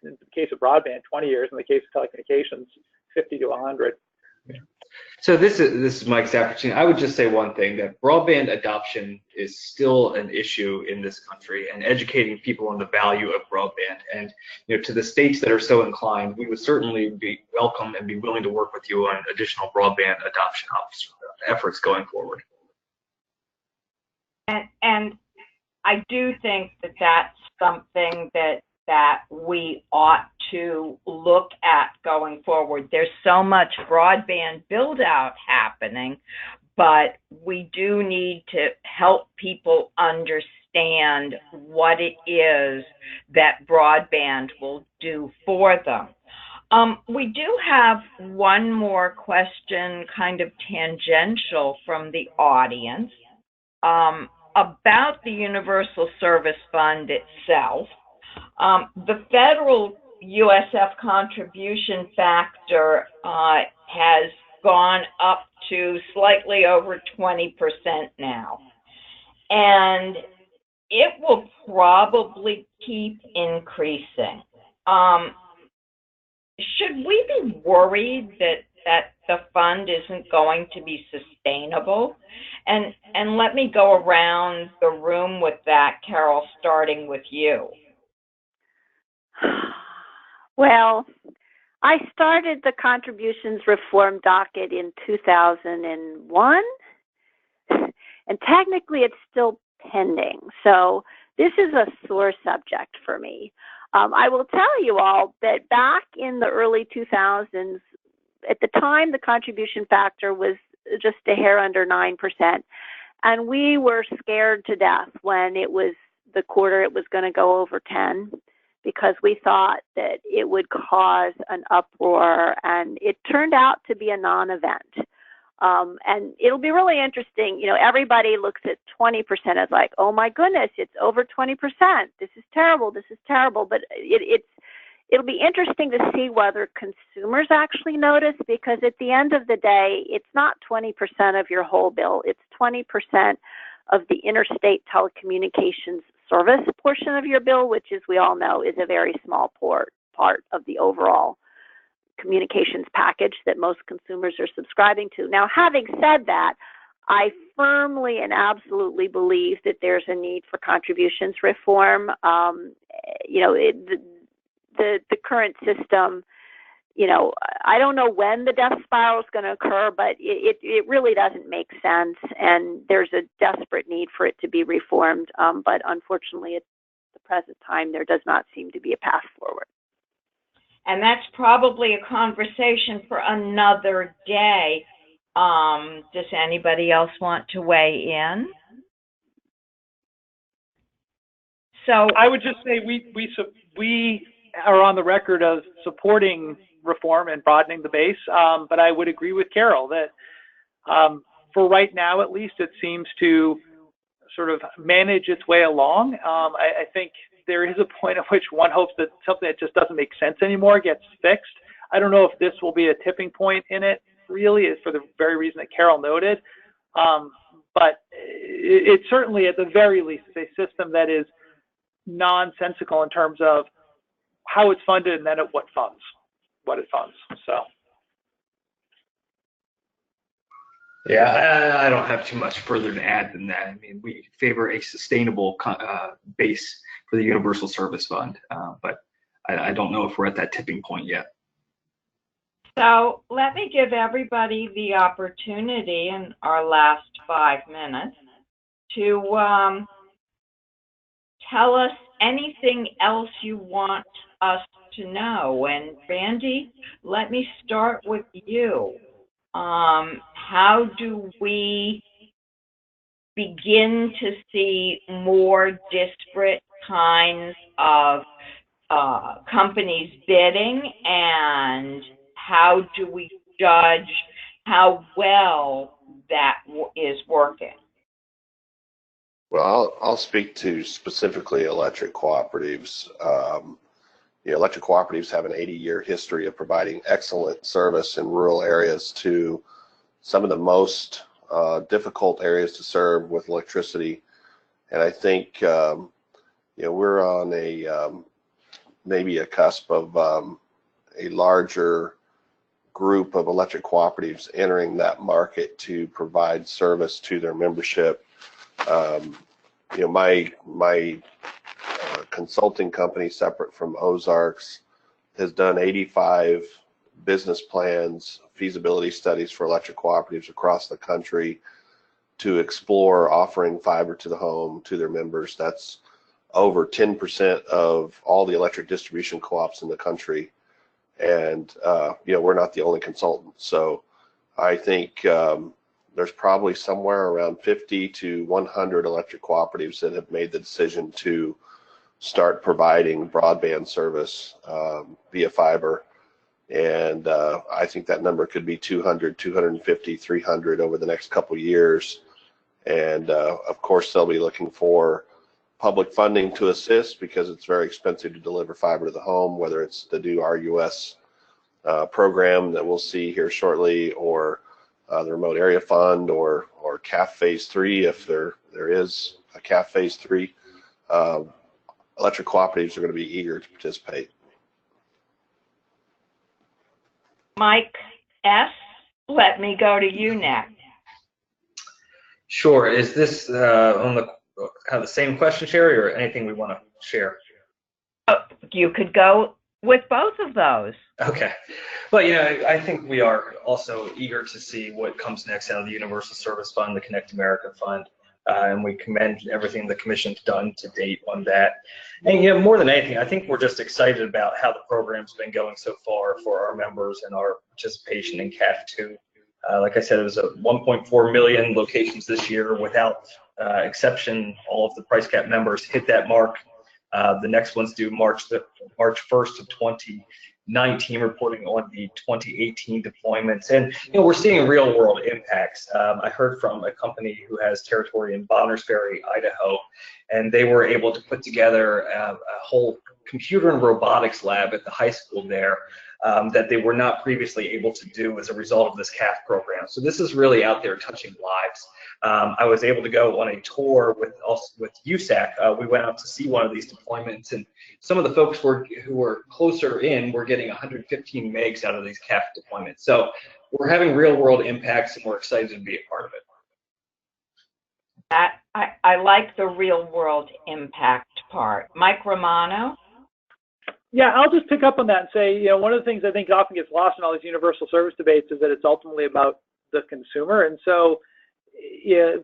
the case of broadband, 20 years, in the case of telecommunications, 50 to 100. So this is Mike Saperstein. I would just say one thing, that broadband adoption is still an issue in this country, and educating people on the value of broadband. And to the states that are so inclined, we would certainly be welcome and be willing to work with you on additional broadband adoption efforts going forward. And I do think that that's something that we ought to look at going forward. There's so much broadband build out happening, but we do need to help people understand what it is that broadband will do for them. We do have one more question, kind of tangential from the audience, about the Universal Service Fund itself. The federal USF contribution factor has gone up to slightly over 20% now, and it will probably keep increasing. Should we be worried that the fund isn't going to be sustainable? And let me go around the room with that, Carol, starting with you. Well, I started the contributions reform docket in 2001, and technically it's still pending. So this is a sore subject for me. I will tell you all that back in the early 2000s, at the time the contribution factor was just a hair under 9%, and we were scared to death when it was the quarter it was going to go over 10, because we thought that it would cause an uproar, and it turned out to be a non-event. And it'll be really interesting. You know, everybody looks at 20% as like, oh my goodness, it's over 20%. This is terrible. This is terrible. But it'll be interesting to see whether consumers actually notice, because at the end of the day, it's not 20% of your whole bill. It's 20% of the interstate telecommunications service portion of your bill, which, as we all know, is a very small part of the overall communications package that most consumers are subscribing to. Now, having said that, I firmly and absolutely believe that there's a need for contributions reform. You know, the current system, you know, I don't know when the death spiral is going to occur, but it really doesn't make sense, and there's a desperate need for it to be reformed. But unfortunately, at the present time, there does not seem to be a path forward. And that's probably a conversation for another day. Does anybody else want to weigh in? So I would just say we are on the record of supporting reform and broadening the base, but I would agree with Carol that for right now, at least, it seems to sort of manage its way along. I think there is a point at which one hopes that something that just doesn't make sense anymore gets fixed. I don't know if this will be a tipping point in it, really, for the very reason that Carol noted. But it certainly, at the very least, is a system that is nonsensical in terms of how it's funded and then at what it funds. So. Yeah, I don't have too much further to add than that. I mean, we favor a sustainable base for the Universal Service Fund, but I don't know if we're at that tipping point yet. So let me give everybody the opportunity in our last 5 minutes to tell us anything else you want us to know. And Randy, let me start with you. How do we begin to see more disparate kinds of companies bidding, and how do we judge how well that is working? Well, I'll speak to specifically electric cooperatives. Electric cooperatives have an 80-year history of providing excellent service in rural areas to some of the most difficult areas to serve with electricity. And I think we're on a maybe a cusp of a larger group of electric cooperatives entering that market to provide service to their membership. My consulting company, separate from Ozarks, has done 85 business plans, feasibility studies for electric cooperatives across the country to explore offering fiber to the home to their members. That's over 10% of all the electric distribution co-ops in the country. And, we're not the only consultant. So I think there's probably somewhere around 50 to 100 electric cooperatives that have made the decision to start providing broadband service via fiber And I think that number could be 200, 250, 300 over the next couple years. And of course, they'll be looking for public funding to assist because it's very expensive to deliver fiber to the home, whether it's the new RUS program that we'll see here shortly, or the Remote Area Fund, or CAF Phase 3, if there is a CAF Phase 3. Electric cooperatives are going to be eager to participate. Mike S., let me go to you next. Sure. Is this on the kind of the same question, Sherry, or anything we want to share? You could go with both of those. Okay. Well, I think we are also eager to see what comes next out of the Universal Service Fund, the Connect America Fund, and we commend everything the Commission's done to date on that. And more than anything, I think we're just excited about how the program's been going so far for our members and our participation in CAF II. Like I said, it was 1.4 million locations this year. Without exception, all of the price cap members hit that mark. The next one's due March 1st of 2019, reporting on the 2018 deployments. And we're seeing real world impacts. I heard from a company who has territory in Bonners Ferry, Idaho, and they were able to put together a whole computer and robotics lab at the high school there that they were not previously able to do as a result of this CAF program. So this is really out there touching lives. I was able to go on a tour with USAC. We went out to see one of these deployments, and some of the folks who were closer in were getting 115 megs out of these CAF deployments. So we're having real world impacts, and we're excited to be a part of it. I like the real world impact part. Mike Romano? Yeah, I'll just pick up on that and say, one of the things I think often gets lost in all these universal service debates is that it's ultimately about the consumer. And so,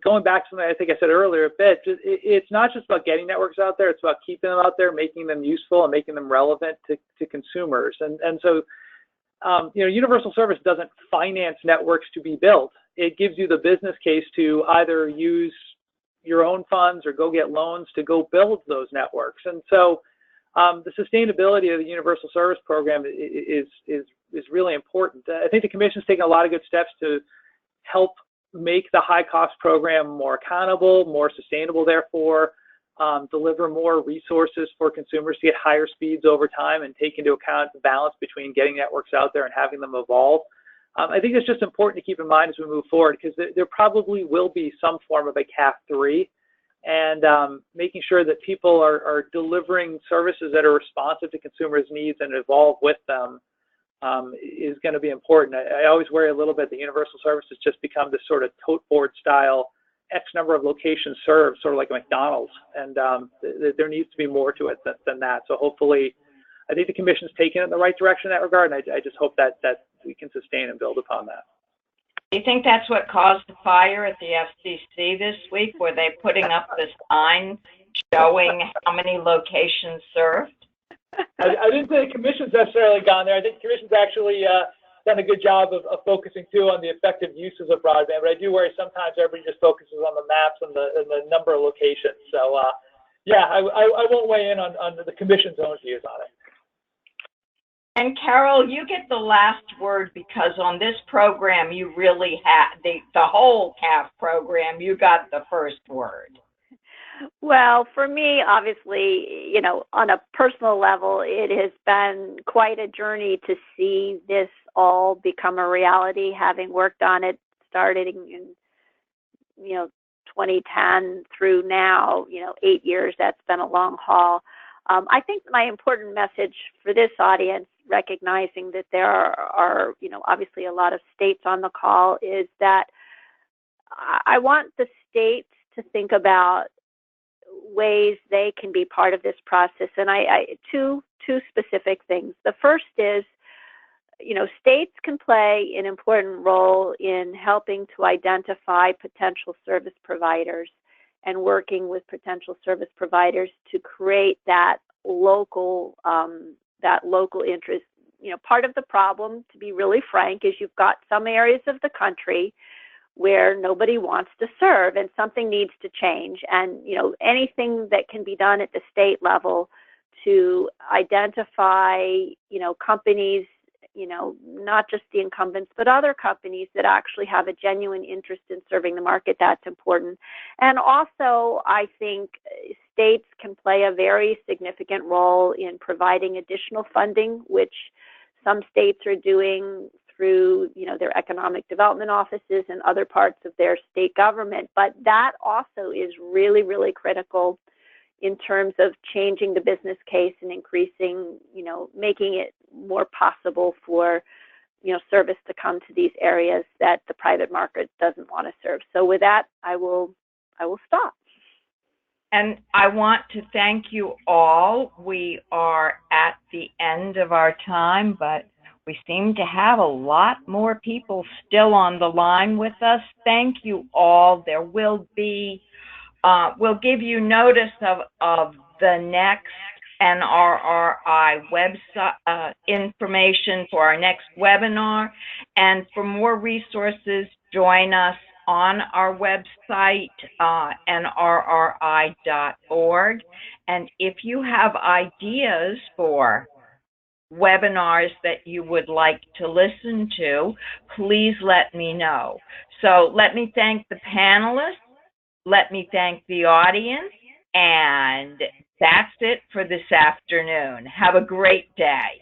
going back to something I think I said earlier a bit, it's not just about getting networks out there, it's about keeping them out there, making them useful and making them relevant to consumers. And so, universal service doesn't finance networks to be built. It gives you the business case to either use your own funds or go get loans to go build those networks. And so, the sustainability of the Universal Service Program is really important. I think the Commission's taken a lot of good steps to help make the high-cost program more accountable, more sustainable, therefore, deliver more resources for consumers to get higher speeds over time and take into account the balance between getting networks out there and having them evolve. I think it's just important to keep in mind as we move forward, because there probably will be some form of a CAF III, and making sure that people are delivering services that are responsive to consumers' needs and evolve with them is going to be important. I always worry a little bit that universal service has just become this sort of tote board style, X number of locations served, sort of like a McDonald's, and there needs to be more to it than that. So hopefully, I think the Commission's taken it in the right direction in that regard, and I just hope that we can sustain and build upon that. Do you think that's what caused the fire at the FCC this week? Were they putting up the sign showing how many locations served? I didn't say the Commission's necessarily gone there. I think the Commission's actually done a good job of focusing, too, on the effective uses of broadband. But I do worry sometimes everybody just focuses on the maps and the number of locations. So, yeah, I won't weigh in on the Commission's own views on it. And Carol, you get the last word, because on this program, you really had the whole CAF program, you got the first word. Well, for me, obviously, on a personal level, it has been quite a journey to see this all become a reality, having worked on it starting in, 2010 through now, 8 years. That's been a long haul. I think my important message for this audience, recognizing that there are obviously a lot of states on the call, is that I want the states to think about ways they can be part of this process. And two specific things. The first is, states can play an important role in helping to identify potential service providers and working with potential service providers to create that local interest. Part of the problem, to be really frank, is you've got some areas of the country where nobody wants to serve, and something needs to change. And anything that can be done at the state level to identify companies not just the incumbents, but other companies that actually have a genuine interest in serving the market. That's important. And also, I think states can play a very significant role in providing additional funding, which some states are doing through, their economic development offices and other parts of their state government. But that also is really, really critical in terms of changing the business case and increasing, making it more possible for, service to come to these areas that the private market doesn't want to serve. So with that, I will stop. And I want to thank you all. We are at the end of our time, but we seem to have a lot more people still on the line with us. Thank you all. There will be, we'll give you notice of the next NRRI website information for our next webinar. And for more resources, join us on our website, nrri.org. And if you have ideas for webinars that you would like to listen to, please let me know. So let me thank the panelists, let me thank the audience, and that's it for this afternoon. Have a great day.